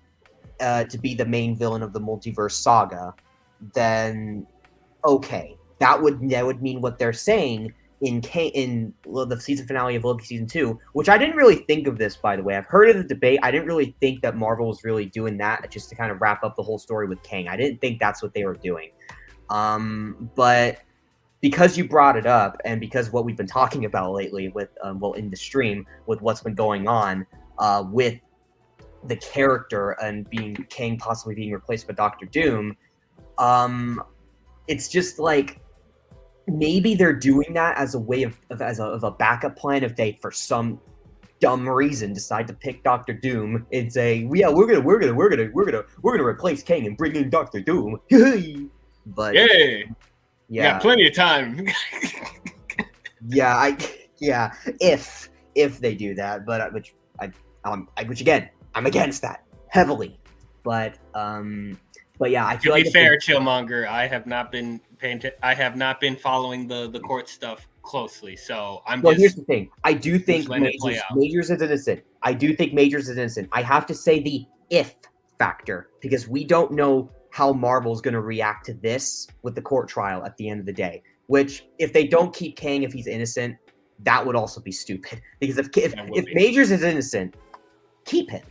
Speaker 2: to be the main villain of the multiverse saga, then okay, that would mean what they're saying the season finale of Loki season 2, which I didn't really think of this, by the way. I've heard of the debate. I didn't really think that Marvel was really doing that just to kind of wrap up the whole story with Kang. I didn't think that's what they were doing. But because you brought it up, and because what we've been talking about lately with in the stream with what's been going on with the character and Kang possibly being replaced by Doctor Doom, it's just like maybe they're doing that as a way of a backup plan if they, for some dumb reason, decide to pick Doctor Doom and say, yeah, we're gonna replace Kang and bring in Doctor Doom. But
Speaker 1: yeah, plenty of time.
Speaker 2: If they do that, but which again, I'm against that heavily. But yeah, I feel
Speaker 1: to be fair, Chillmonger, I have not been following the court stuff closely, so I'm. Well,
Speaker 2: here's the thing. I do think Majors is innocent. I do think Majors is innocent. I have to say the if factor because we don't know how Marvel's going to react to this with the court trial at the end of the day. Which, if they don't keep Kang if he's innocent, that would also be stupid. Because if Majors is innocent, keep him.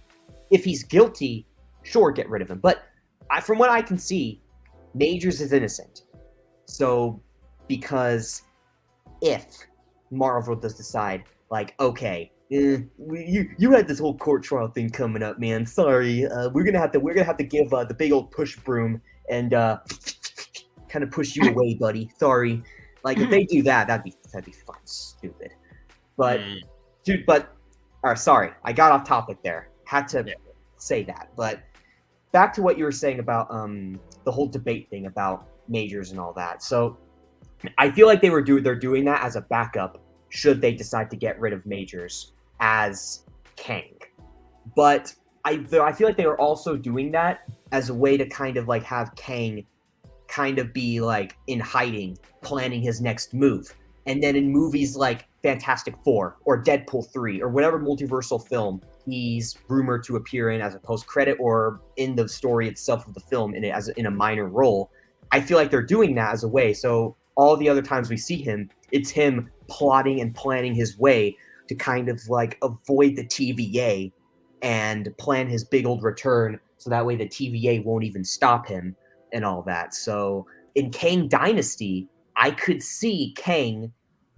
Speaker 2: If he's guilty, sure, get rid of him. But from what I can see, Majors is innocent. So, because if Marvel does decide, like, okay, you had this whole court trial thing coming up, man. Sorry, we're gonna have to give the big old push broom and kind of push you away, buddy. Sorry. Like, if they do that, that'd be fucking stupid. But sorry, I got off topic there. Had to say that. But back to what you were saying about the whole debate thing about Majors and all that. So I feel like they're doing that as a backup should they decide to get rid of Majors as Kang. But I feel like they were also doing that as a way to kind of like have Kang kind of be like in hiding, planning his next move. And then in movies like Fantastic Four or Deadpool 3 or whatever multiversal film he's rumored to appear in as a post-credit or in the story itself of the film in a minor role, I feel like they're doing that as a way. So all the other times we see him, it's him plotting and planning his way to kind of like avoid the TVA and plan his big old return so that way the TVA won't even stop him and all that. So in Kang Dynasty, I could see Kang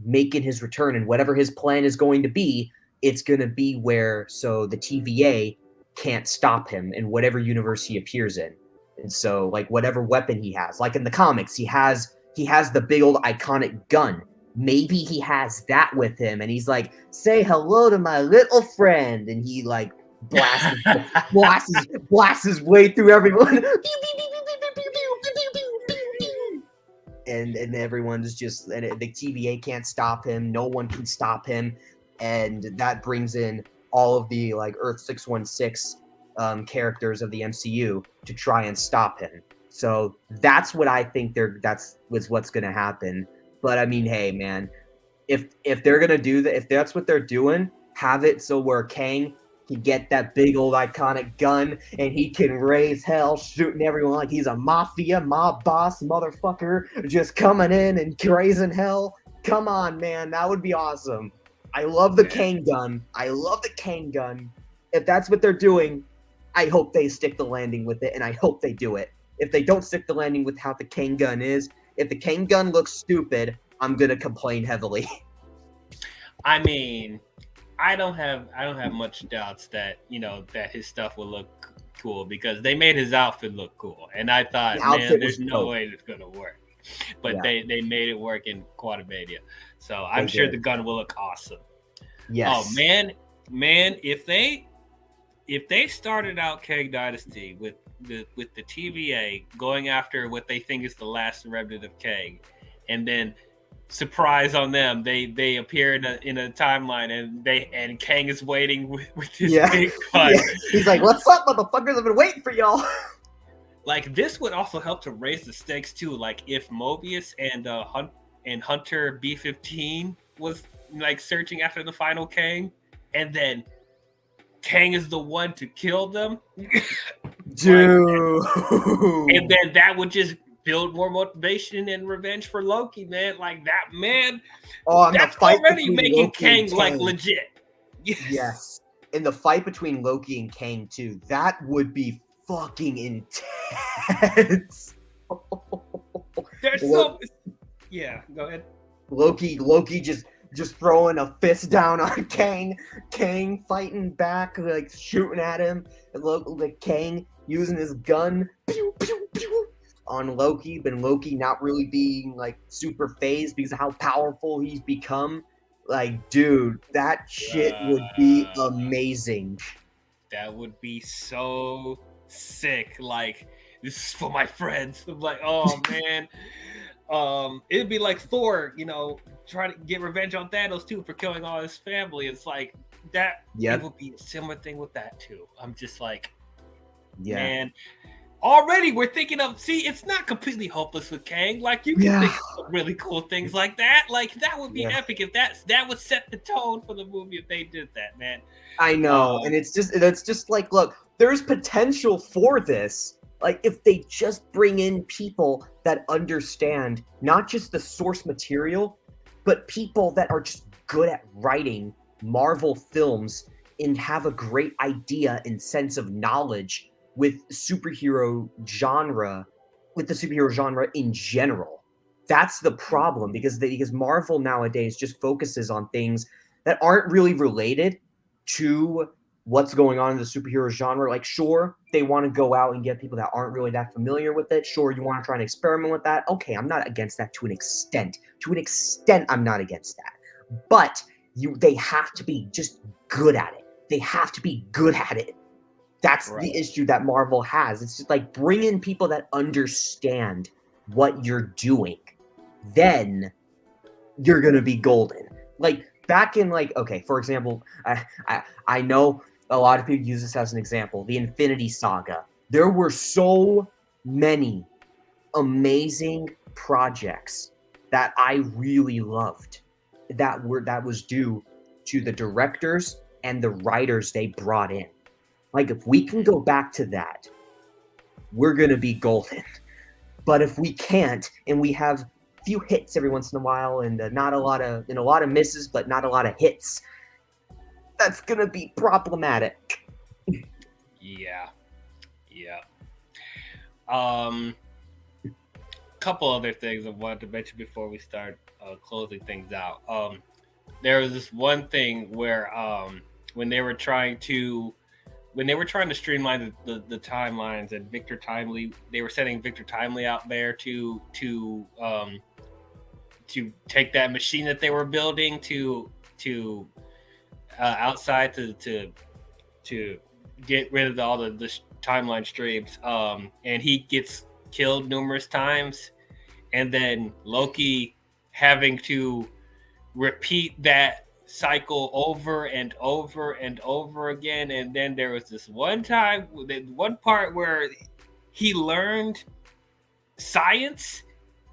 Speaker 2: making his return, and whatever his plan is going to be, it's going to be where so the TVA can't stop him in whatever universe he appears in. And so like whatever weapon he has, like in the comics, he has the big old iconic gun. Maybe he has that with him and he's like, say hello to my little friend, and he like blasts his way through everyone. And everyone's just, and the TVA can't stop him. No one can stop him. And that brings in all of the like Earth 616 characters of the MCU to try and stop him. So that's what I think that's what's going to happen. But I mean, hey man, if they're going to do that, if that's what they're doing, have it so where Kang can get that big old iconic gun and he can raise hell, shooting everyone like he's a mob boss motherfucker just coming in and raising hell. Come on, man, that would be awesome. I love the Kang gun. If that's what they're doing, I hope they stick the landing with it, and I hope they do it. If they don't stick the landing with how the Kang gun is, if the Kang gun looks stupid, I'm gonna complain heavily.
Speaker 1: I mean, I don't have much doubts that that his stuff will look cool because they made his outfit look cool, and I thought, man, there's no way it's gonna work, but they made it work in Quantumania, so I'm sure the gun will look awesome.
Speaker 2: Yes.
Speaker 1: Oh man, if they started out Kang Dynasty with the TVA going after what they think is the last remnant of Kang, and then surprise on them, they appear in a timeline and Kang is waiting with his big gun.
Speaker 2: Yeah. He's like, "What's up, motherfuckers? I've been waiting for y'all."
Speaker 1: Like, this would also help to raise the stakes too. Like if Mobius and Hunter B-15 was like searching after the final Kang, and then Kang is the one to kill them.
Speaker 2: Dude.
Speaker 1: And then that would just build more motivation and revenge for Loki, man. Like that, man.
Speaker 2: Oh, and the
Speaker 1: That's
Speaker 2: fight
Speaker 1: already
Speaker 2: between
Speaker 1: making
Speaker 2: Loki and
Speaker 1: Kang like
Speaker 2: Kang.
Speaker 1: legit.
Speaker 2: Yes. And the fight between Loki and Kang too. That would be fucking intense.
Speaker 1: There's so. Yeah, go ahead.
Speaker 2: Loki just throwing a fist down on Kang. Kang fighting back, like shooting at him. Like Kang using his gun, pew pew pew, on Loki, but Loki not really being like super phased because of how powerful he's become. Like, dude, that shit would be amazing.
Speaker 1: That would be so sick. Like, this is for my friends. I'm like, oh man. It'd be like Thor, you know, trying to get revenge on Thanos too for killing all his family. It's like that.
Speaker 2: Yep.
Speaker 1: It would be a similar thing with that too. I'm just like,
Speaker 2: Yeah.
Speaker 1: man. Already we're thinking of, see, it's not completely hopeless with Kang. Like, you can think of some really cool things like that. Like, that would be epic if that would set the tone for the movie if they did that, man.
Speaker 2: I know, and it's just like, look, there's potential for this. Like, if they just bring in people that understand not just the source material, but people that are just good at writing Marvel films and have a great idea and sense of knowledge with the superhero genre in general. That's the problem, because Marvel nowadays just focuses on things that aren't really related to what's going on in the superhero genre. Like, sure, they want to go out and get people that aren't really that familiar with it. Sure, you want to try and experiment with that. Okay, I'm not against that to an extent. To an extent, I'm not against that. But they have to be just good at it. They have to be good at it. That's the issue that Marvel has. It's just like, bring in people that understand what you're doing. Then you're going to be golden. Like, back in, like, okay, for example, I know a lot of people use this as an example. The Infinity Saga. There were so many amazing projects that I really loved that was due to the directors and the writers they brought in. Like, if we can go back to that, we're going to be golden. But if we can't, and we have a few hits every once in a while, and not a lot of misses, but not a lot of hits, that's going to be problematic.
Speaker 1: Yeah. Couple other things I wanted to mention before we start closing things out. There was this one thing where when they were trying to streamline the timelines, and they were setting Victor Timely out there to take that machine that they were building to outside to get rid of all the timeline streams. And he gets killed numerous times, and then Loki having to repeat that cycle over and over and over again. And then there was this one part where he learned science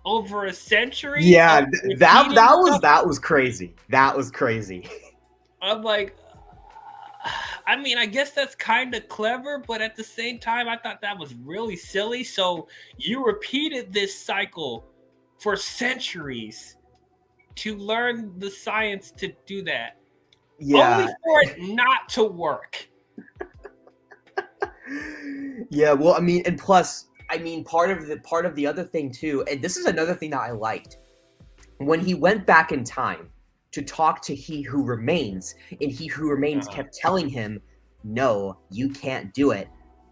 Speaker 1: over a century.
Speaker 2: Yeah, that was crazy. That was crazy.
Speaker 1: I'm like, I mean, I guess that's kind of clever, but at the same time, I thought that was really silly. So you repeated this cycle for centuries to learn the science to do that.
Speaker 2: Yeah.
Speaker 1: Only for it not to work.
Speaker 2: Yeah, well, I mean, and plus, I mean, part of the other thing too, and this is another thing that I liked, when he went back in time to talk to He Who Remains, and He Who Remains kept telling him, no, you can't do it.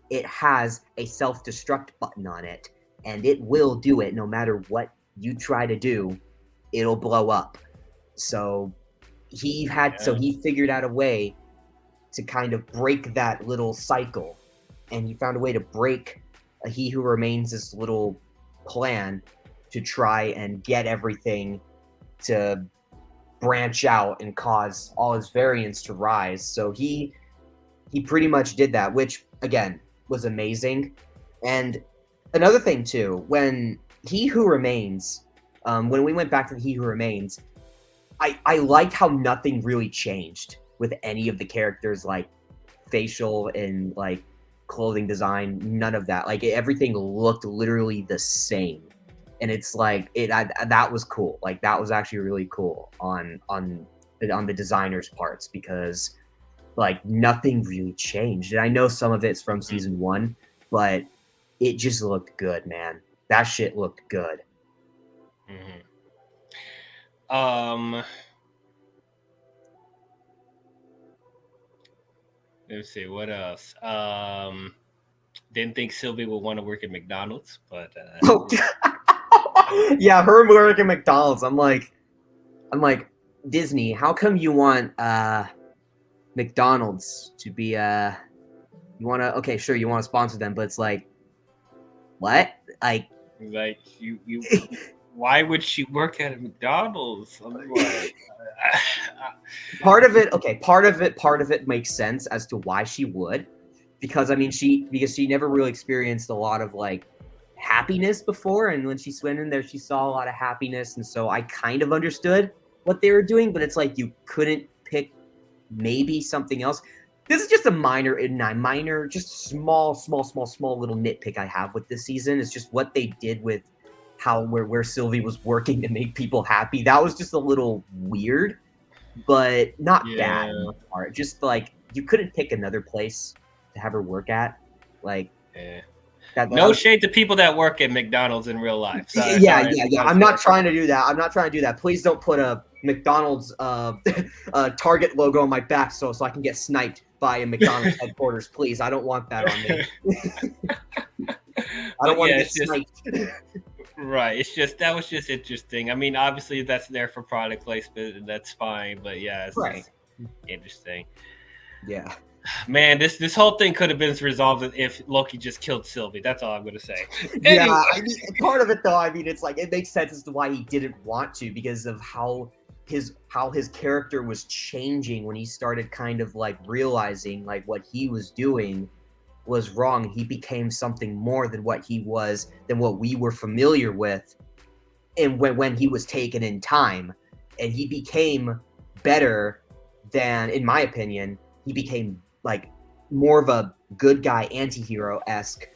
Speaker 2: It has a self-destruct button on it, and it will do it no matter what you try to do. It'll blow up. So he figured out a way to kind of break that little cycle, and he found a way to break He Who Remains' little plan to try and get everything to branch out and cause all his variants to rise. So he pretty much did that, which again was amazing. And another thing too, when He Who Remains, when we went back to He Who Remains, I liked how nothing really changed with any of the characters, like facial and like clothing design, none of that. Like everything looked literally the same, and it's like that was cool. Like that was actually really cool on the designer's parts, because like nothing really changed. And I know some of it's from season 1, but it just looked good, man. That shit looked good.
Speaker 1: Let's see what else. Didn't think Sylvie would want to work at McDonald's, but
Speaker 2: yeah, her work at McDonald's. I'm like, Disney, how come you want McDonald's to be you want to, okay, sure, you want to sponsor them, but it's like, what? Like
Speaker 1: you why would she work at a McDonald's? I'm like,
Speaker 2: part of it makes sense as to why she would, because I mean she never really experienced a lot of like happiness before, and when she went in there she saw a lot of happiness, and so I kind of understood what they were doing, but it's like you couldn't pick maybe something else. This is just a minor, just small little nitpick I have with this season. It's just what they did with where Sylvie was working to make people happy. That was just a little weird, but not bad. Just like you couldn't pick another place to have her work at. Like,
Speaker 1: no shade to people that work at McDonald's in real life.
Speaker 2: Yeah. I'm not trying to do that. Please don't put a McDonald's Target logo on my back so I can get sniped by a McDonald's headquarters. Please, I don't want that on me. I don't want to get sniped.
Speaker 1: Right. That was just interesting. I mean, obviously that's there for product placement, and that's fine. But yeah, it's right. Interesting.
Speaker 2: Yeah.
Speaker 1: Man, this whole thing could have been resolved if Loki just killed Sylvie. That's all I'm going to say.
Speaker 2: Yeah, I mean, part of it though, I mean, it's like it makes sense as to why he didn't want to, because of how his character was changing when he started kind of like realizing like what he was doing was wrong. He became something more than what we were familiar with, and when he was taken in time, and he became better than, in my opinion, he became like more of a good guy, anti-hero-esque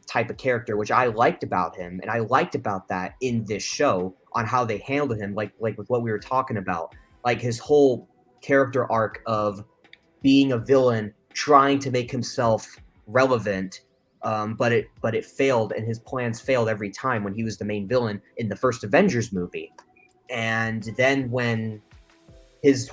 Speaker 2: type of character, which I liked about him, and I liked about that in this show on how they handled him, like with what we were talking about, like his whole character arc of being a villain, trying to make himself relevant, but it failed, and his plans failed every time when he was the main villain in the first Avengers movie. And then when his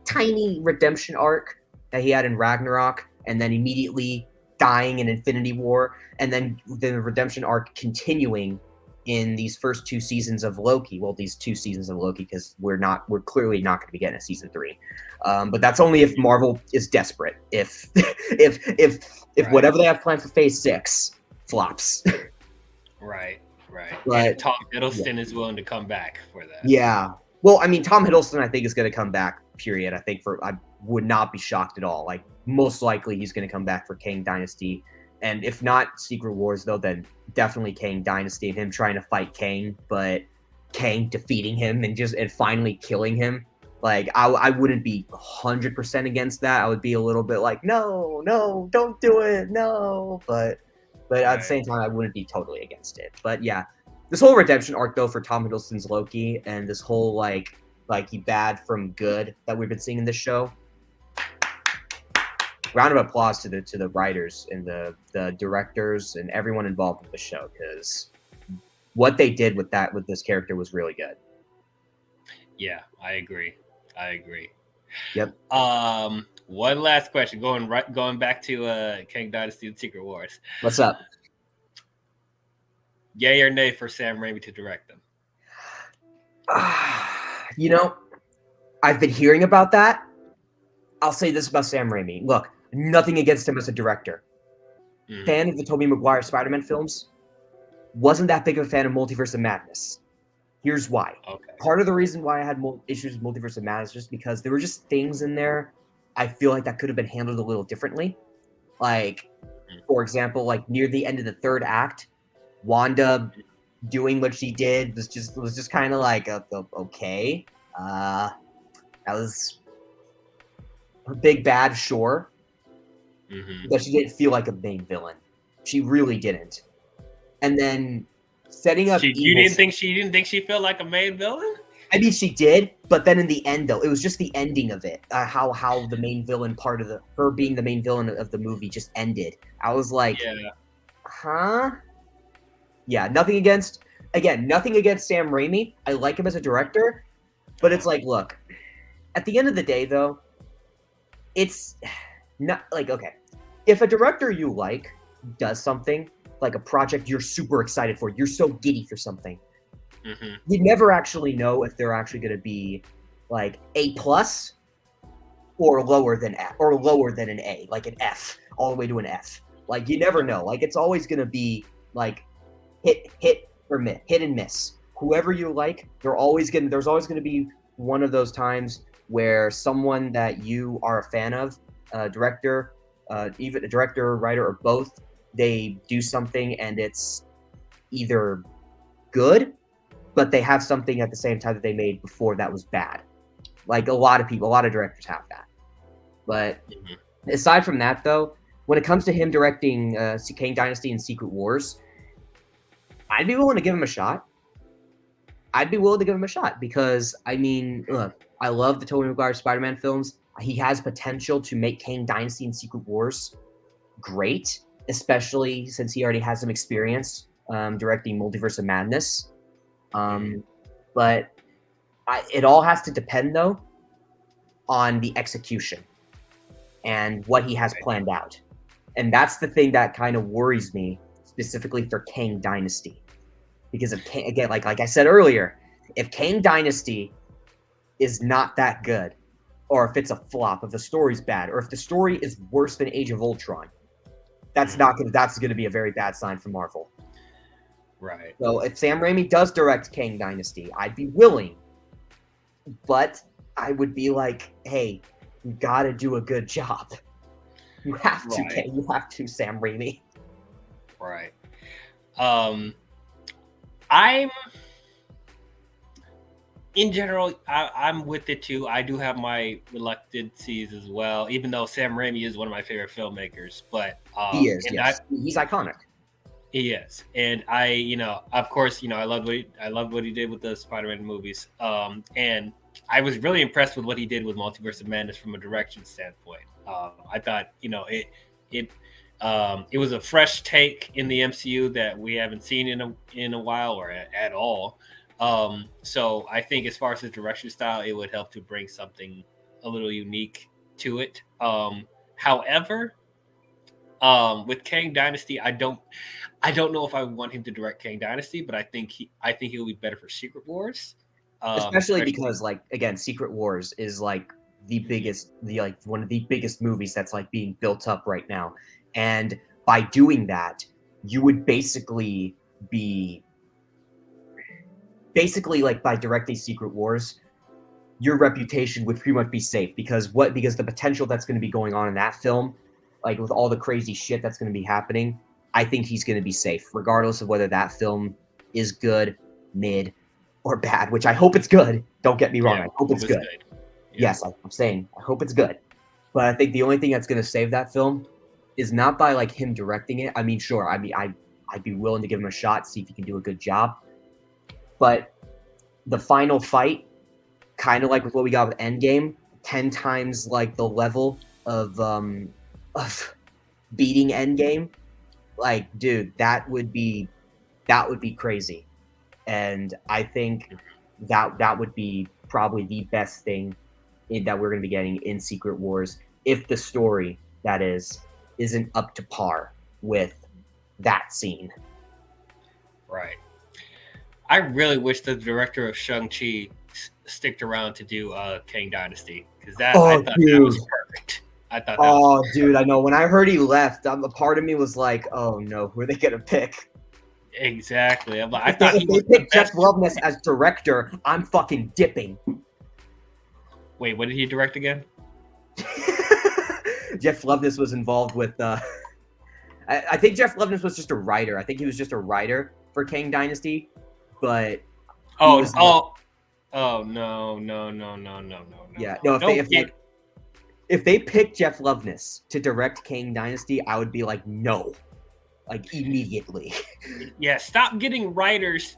Speaker 2: tiny redemption arc that he had in Ragnarok, and then immediately dying in Infinity War, and then the redemption arc continuing in these first 2 seasons of Loki. Well, these 2 seasons of Loki, because we're clearly not going to be getting a season 3. But that's only if Marvel is desperate. If right. Whatever they have planned for Phase 6 flops.
Speaker 1: Right. But and Tom Hiddleston is willing to come back for that.
Speaker 2: Yeah. Well, I mean, Tom Hiddleston, I think, is going to come back. Period. I would not be shocked at all. Like, most likely, he's going to come back for Kang Dynasty. And if not Secret Wars, though, then definitely Kang Dynasty and him trying to fight Kang, but Kang defeating him and finally killing him. Like, I wouldn't be 100% against that. I would be a little bit like, no, don't do it, no. But at the same time, I wouldn't be totally against it. But yeah, this whole redemption arc, though, for Tom Hiddleston's Loki, and this whole like he bad from good that we've been seeing in this show. Round of applause to the writers and the directors and everyone involved with the show, because what they did with this character was really good.
Speaker 1: Yeah, I agree.
Speaker 2: Yep.
Speaker 1: One last question, going back to Kang Dynasty and Secret Wars.
Speaker 2: What's up?
Speaker 1: Yay or nay for Sam Raimi to direct them?
Speaker 2: You know, I've been hearing about that. I'll say this about Sam Raimi. Look, nothing against him as a director. Fan of the Tobey Maguire Spider-Man films. Wasn't that big of a fan of Multiverse of Madness. Here's why. Okay. Part of the reason why I had issues with Multiverse of Madness is just because there were just things in there I feel like that could have been handled a little differently. Like, for example, like near the end of the 3rd act, Wanda doing what she did was just kind of like okay. That was her big bad, sure. but she didn't feel like a main villain. She really didn't. And then setting up
Speaker 1: you didn't think she felt like a main villain?
Speaker 2: I mean, she did, but then in the end, though, it was just the ending of it. How the main villain part of her being the main villain of the movie just ended. I was like, huh? Yeah, nothing against Sam Raimi. I like him as a director, but it's like, look, at the end of the day, though, it's not like, okay, if a director you like does something, like a project you're super excited for, you're so giddy for something, you never actually know if they're actually going to be like A+ or lower than F, or lower than an A, like an F, all the way to an F. Like, you never know. Like, it's always going to be like hit and miss. Whoever you like, there's always going to be one of those times where someone that you are a fan of, director, even a director, writer, or both, they do something and it's either good, but they have something at the same time that they made before that was bad. Like, a lot of directors have that. But aside from that, though, when it comes to him directing Kang Dynasty and Secret Wars, I'd be willing to give him a shot. Because, I mean, look, I love the Tobey Maguire Spider-Man films. He has potential to make Kang Dynasty and Secret Wars great, especially since he already has some experience directing Multiverse of Madness. But it all has to depend, though, on the execution and what he has planned out. And that's the thing that kind of worries me, specifically for Kang Dynasty. Because again, like I said earlier, if Kang Dynasty is not that good, or if it's a flop, if the story's bad, or if the story is worse than Age of Ultron, that's going to be a very bad sign for Marvel.
Speaker 1: Right.
Speaker 2: So if Sam Raimi does direct Kang Dynasty, I'd be willing. But I would be like, hey, you got to do a good job. You have to,
Speaker 1: Right.
Speaker 2: You have to, Sam Raimi.
Speaker 1: Right. I'm in general, I'm with it too. I do have my reluctancies as well, even though Sam Raimi is one of my favorite filmmakers. But
Speaker 2: he is, yes. He's iconic.
Speaker 1: He is, and of course, I loved what he did with the Spider-Man movies. And I was really impressed with what he did with Multiverse of Madness from a direction standpoint. I thought, it was a fresh take in the MCU that we haven't seen in a while or at all. So I think as far as his direction style, it would help to bring something a little unique to it. However, with Kang Dynasty, I don't know if I want him to direct Kang Dynasty, but I think he'll be better for Secret Wars.
Speaker 2: Especially because, like, again, Secret Wars is like one of the biggest movies that's like being built up right now. And by doing that, you would basically like, by directing Secret Wars, your reputation would pretty much be safe because the potential that's going to be going on in that film, like with all the crazy shit that's going to be happening, I think he's going to be safe, regardless of whether that film is good, mid, or bad, which I hope it's good. Don't get me wrong. I hope it's good. Yeah. Yes, I'm saying I hope it's good. But I think the only thing that's going to save that film is not by like him directing it. I mean, sure. I mean, I'd be willing to give him a shot, see if he can do a good job. But the final fight, kind of like with what we got with Endgame, 10 times like the level of beating Endgame. Like, dude, that would be crazy. And I think that would be probably the best thing that we're going to be getting in Secret Wars, if the story, that isn't up to par with that scene.
Speaker 1: Right. I really wish the director of Shang-Chi sticked around to do Kang Dynasty, because I thought that was perfect.
Speaker 2: Dude, I know. When I heard he left, a part of me was like, oh no, who are they going to pick?
Speaker 1: Exactly. If
Speaker 2: they pick Jeff Loveness as director, I'm fucking dipping.
Speaker 1: Wait, what did he direct again?
Speaker 2: Jeff Loveness was involved with. I think Jeff Loveness was just a writer. I think he was just a writer for Kang Dynasty, but.
Speaker 1: No.
Speaker 2: Yeah, no. if they picked Jeff Loveness to direct Kang Dynasty, I would be like, no, like immediately.
Speaker 1: Yeah, stop getting writers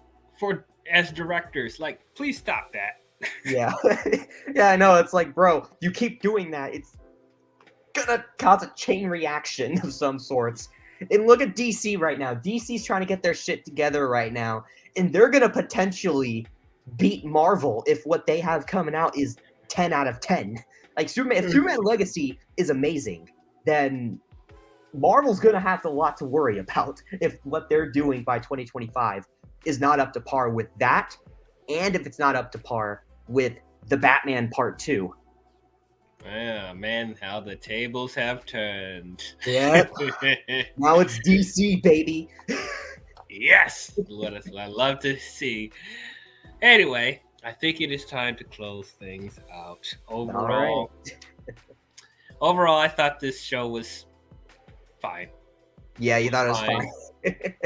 Speaker 1: as directors. Like, please stop that.
Speaker 2: Yeah, yeah, I know. It's like, bro, you keep doing that, it's gonna cause a chain reaction of some sorts. And look at DC right now. DC's trying to get their shit together right now, and they're gonna potentially beat Marvel if what they have coming out is 10 out of 10. Like Superman, if Superman Legacy is amazing, then Marvel's gonna have a lot to worry about if what they're doing by 2025 is not up to par with that, and if it's not up to par with the Batman Part 2.
Speaker 1: Yeah, man, how the tables have turned.
Speaker 2: Yeah. Now it's DC, baby.
Speaker 1: Yes, what I love to see. Anyway, I think it is time to close things out. Overall, I thought this show was fine.
Speaker 2: Yeah, you thought it was fine.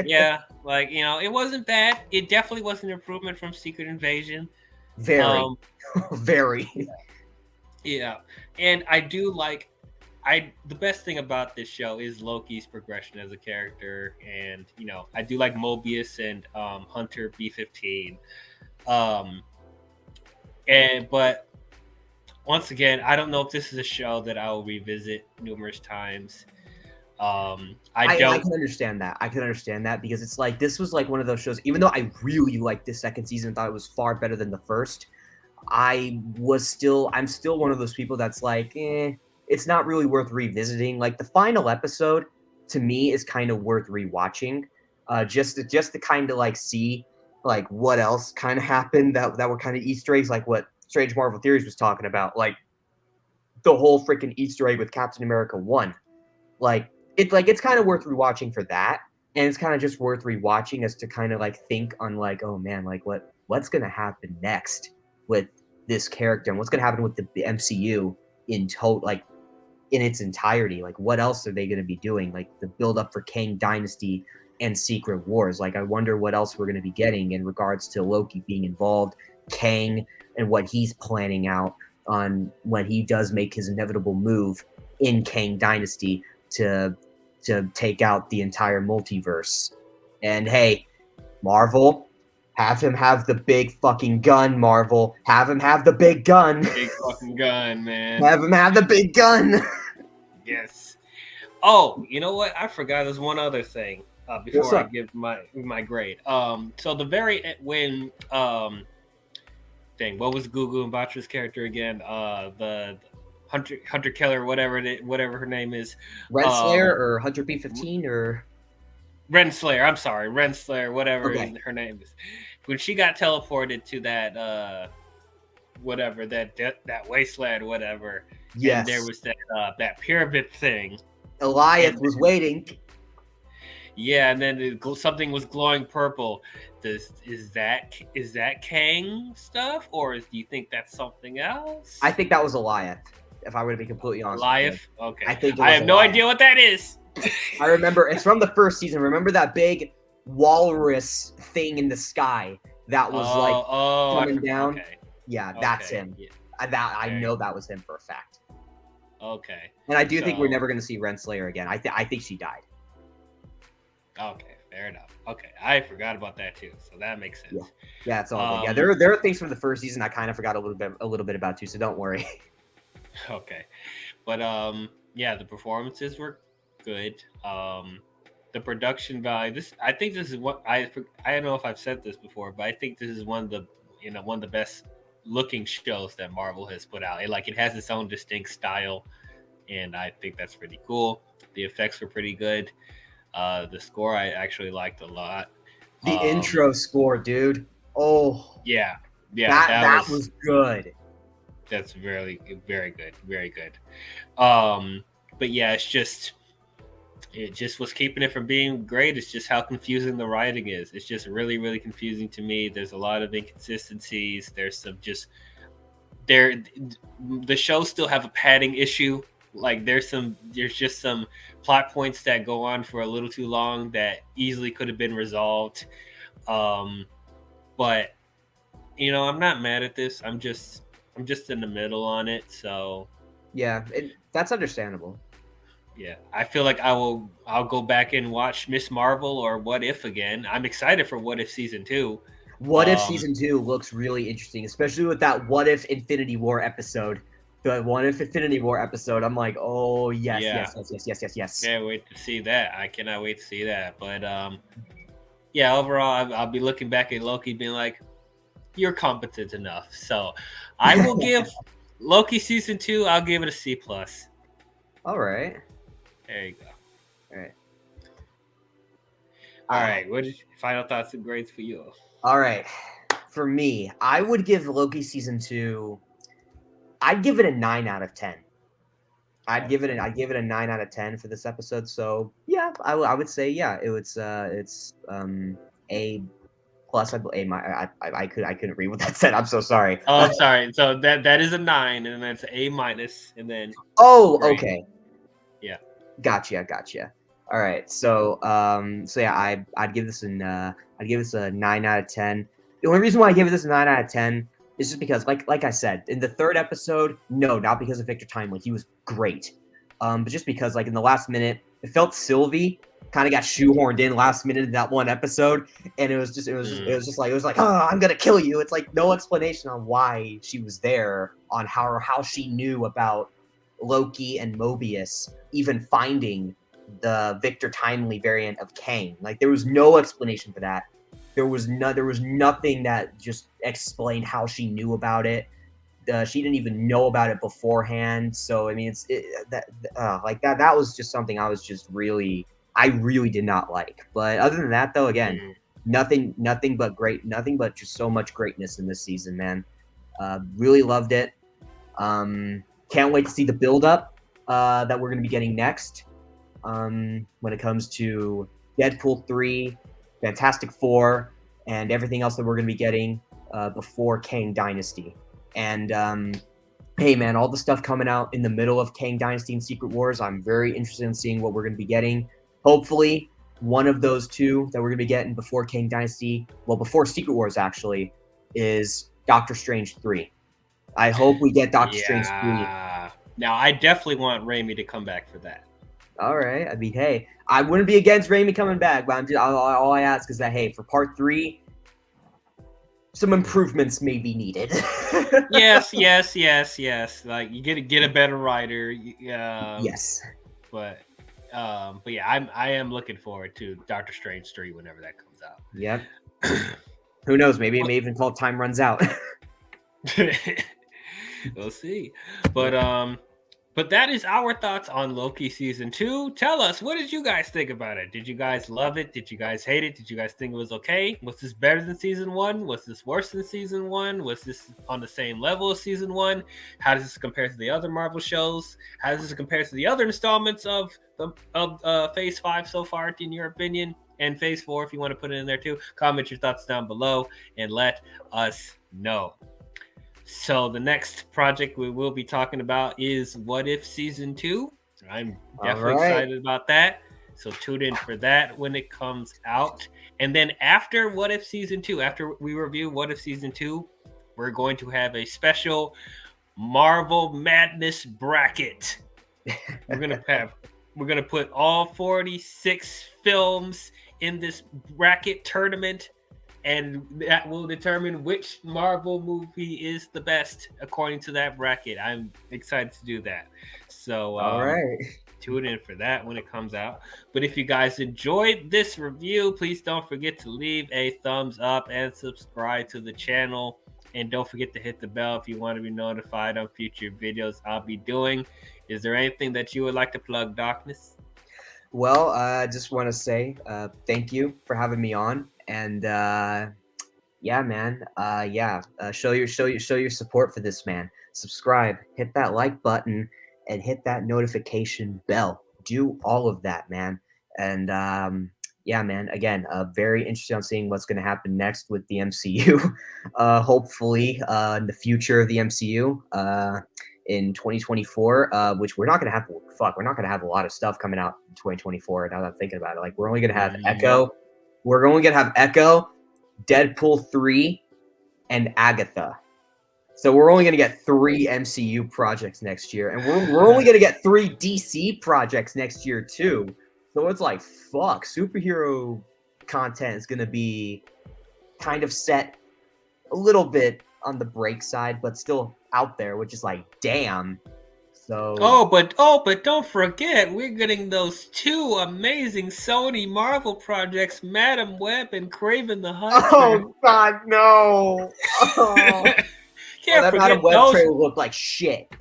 Speaker 1: Yeah, like, you know, it wasn't bad. It definitely was an improvement from Secret Invasion.
Speaker 2: Very, very.
Speaker 1: Yeah, and I do like. The best thing about this show is Loki's progression as a character, and you know, I do like Mobius and Hunter B-15. But once again, I don't know if this is a show that I will revisit numerous times. I
Speaker 2: can understand that. I can understand that because it's like this was like one of those shows. Even though I really liked this second season and thought it was far better than the first, I'm still one of those people that's like, it's not really worth revisiting. Like the final episode to me is kind of worth rewatching, just to kind of like see like what else kind of happened that were kind of Easter eggs, like what Strange Marvel Theories was talking about, like the whole freaking Easter egg with Captain America 1. It's kind of worth rewatching for that, and it's kind of just worth rewatching as to kind of like think on like, oh man, like what's gonna happen next with this character and what's gonna happen with the MCU in its entirety. Like what else are they gonna be doing? Like the build up for Kang Dynasty and Secret Wars. Like I wonder what else we're gonna be getting in regards to Loki being involved, Kang, and what he's planning out on when he does make his inevitable move in Kang Dynasty to take out the entire multiverse. And hey, Marvel, have him have the big fucking gun, Marvel. Have him have the big gun.
Speaker 1: Big fucking gun, man.
Speaker 2: Have him have the big gun.
Speaker 1: Yes. Oh, you know what? I forgot there's one other thing before I give my grade. So the very when what was Gugu Mbatra's character again? The Hunter Keller, whatever her name is.
Speaker 2: Renslayer or Hunter B-15 or
Speaker 1: Renslayer. I'm sorry, Renslayer, whatever her name is. When she got teleported to that whatever that wasteland, whatever.
Speaker 2: Yes.
Speaker 1: And there was that pyramid thing.
Speaker 2: Eliath was waiting.
Speaker 1: Yeah, and then something was glowing purple. Is that Kang stuff, or do you think that's something else?
Speaker 2: I think that was Eliath. If I were to be completely honest.
Speaker 1: Eliath? Okay.
Speaker 2: I
Speaker 1: have no idea what that is.
Speaker 2: I remember it's from the first season. Remember that big walrus thing in the sky that was coming down?
Speaker 1: Okay.
Speaker 2: Yeah, that's him. Yeah. I know that was him for a fact.
Speaker 1: Okay.
Speaker 2: And I do think we're never going to see Renslayer again. I think she died.
Speaker 1: Okay, fair enough. Okay, I forgot about that too, so that makes sense.
Speaker 2: Yeah, it's all good. Yeah, there are things from the first season I kind of forgot a little bit about too, so don't worry.
Speaker 1: Okay, but yeah, the performances were good. The production value. I think this is what I don't know if I've said this before, but I think this is one of the best looking shows that Marvel has put out. It has its own distinct style, and I think that's pretty cool. The effects were pretty good. The score I actually liked a lot.
Speaker 2: The intro score, dude. Oh,
Speaker 1: yeah,
Speaker 2: that was good.
Speaker 1: That's very, very good, very good. But yeah, it just was keeping it from being great. It's just how confusing the writing is. It's just really, really confusing to me. There's a lot of inconsistencies. There's some the shows still have a padding issue. Like there's just some plot points that go on for a little too long that easily could have been resolved. But I'm not mad at this. I'm just in the middle on it. So
Speaker 2: Yeah, that's understandable.
Speaker 1: Yeah, I feel like I'll go back and watch Miss Marvel or What If again. I'm excited for What If season 2.
Speaker 2: What If season 2 looks really interesting, especially with that What If Infinity War episode. The What If Infinity War episode, I'm like, oh yes,
Speaker 1: Yeah,
Speaker 2: yes.
Speaker 1: can't wait to see that. I cannot wait to see that. But yeah, overall, I'll be looking back at Loki, being like, "You're competent enough." So, I will give Loki season 2. I'll give it a C plus.
Speaker 2: All right.
Speaker 1: There you go.
Speaker 2: All right.
Speaker 1: All right. What is your final thoughts and grades for you?
Speaker 2: All right. For me, I would give Loki season 2. I'd give it a 9 out of 10. I'd give it a 9 out of 10 for this episode. So yeah, I would say yeah, it's A plus. I couldn't read what that said. I'm so sorry.
Speaker 1: Oh, I'm sorry. So that is a 9, and that's A minus, and then
Speaker 2: grade. Okay.
Speaker 1: Yeah.
Speaker 2: Gotcha. All right. So yeah, I'd give this a 9 out of 10. The only reason why I give this a 9 out of 10 is just because, like I said, in the third episode, no, not because of Victor Timely, he was great, but just because, like, in the last minute, it felt Sylvie kind of got shoehorned in last minute in that one episode, and it was like, oh, I'm gonna kill you. It's like no explanation on why she was there, on how she knew about Loki and Mobius even finding the Victor Timely variant of Kang. Like, there was no explanation for that. There was nothing that just explained how she knew about it. She didn't even know about it beforehand. So I mean, that was just something I really did not like. But other than that, though, again, nothing but just so much greatness in this season, man. Really loved it. Can't wait to see the build up that we're going to be getting next. When it comes to Deadpool 3, Fantastic Four, and everything else that we're going to be getting before Kang Dynasty. And hey, man, all the stuff coming out in the middle of Kang Dynasty and Secret Wars, I'm very interested in seeing what we're going to be getting. Hopefully, one of those two that we're going to be getting before Kang Dynasty, well, before Secret Wars, actually, is Doctor Strange 3. I hope we get Doctor Strange 3.
Speaker 1: Now, I definitely want Raimi to come back for that.
Speaker 2: All right. I mean, hey, I wouldn't be against Raimi coming back, but all I ask is that, hey, for part 3, some improvements may be needed.
Speaker 1: yes. Like, you get a better writer.
Speaker 2: Yes.
Speaker 1: But yeah, I am looking forward to Doctor Strange 3 whenever that comes out.
Speaker 2: Yep. Who knows? Maybe it may even call Time Runs Out.
Speaker 1: We'll see. But that is our thoughts on Loki season 2. Tell us, what did you guys think about it? Did you guys love it? Did you guys hate it? Did you guys think it was okay? Was this better than season 1? Was this worse than season 1? Was this on the same level as season 1? How does this compare to the other Marvel shows? How does this compare to the other installments of Phase 5 so far, in your opinion? And Phase 4, if you want to put it in there too. Comment your thoughts down below and let us know. So the next project we will be talking about is What If Season 2. I'm definitely excited about that. So tune in for that when it comes out. And then after What If Season 2, after we review What If Season 2, we're going to have a special Marvel Madness bracket. We're gonna put all 46 films in this bracket tournament, and that will determine which Marvel movie is the best according to that bracket. I'm excited to do that. So
Speaker 2: all right,
Speaker 1: tune in for that when it comes out. But if you guys enjoyed this review, please don't forget to leave a thumbs up and subscribe to the channel. And don't forget to hit the bell if you want to be notified on future videos I'll be doing. Is there anything that you would like to plug, Darkness?
Speaker 2: Well, I just want to say thank you for having me on, and yeah, man, show your support for this man. Subscribe, hit that like button, and hit that notification bell. Do all of that, man. And yeah, man. Again, very interested on seeing what's going to happen next with the MCU. Hopefully, in the future of the MCU. In 2024, which we're not gonna have. We're not gonna have a lot of stuff coming out in 2024. Now that I'm thinking about it, like, we're only gonna have Echo. We're only gonna have Echo, Deadpool 3, and Agatha. So we're only gonna get 3 MCU projects next year, and we're only gonna get 3 DC projects next year too. So it's like, fuck, superhero content is gonna be kind of set a little bit on the break side, but still out there, which is like, damn. So
Speaker 1: but don't forget, we're getting those 2 amazing Sony Marvel projects, Madam Web and Craven the Hunter.
Speaker 2: oh god, no. Oh.
Speaker 1: Can't
Speaker 2: that
Speaker 1: forget
Speaker 2: Madam Web
Speaker 1: those.
Speaker 2: trailer looked like shit.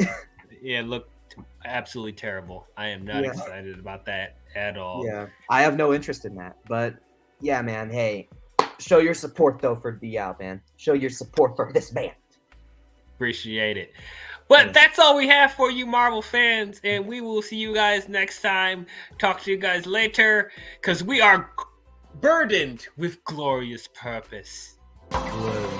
Speaker 1: Yeah, it looked absolutely terrible. I am not excited about that at all.
Speaker 2: Yeah, I have no interest in that. But yeah, man, hey, show your support though for DL, man. Show your support for this man.
Speaker 1: Appreciate it. But that's all we have for you, Marvel fans, and we will see you guys next time. Talk to you guys later, because we are burdened with glorious purpose.
Speaker 2: Good.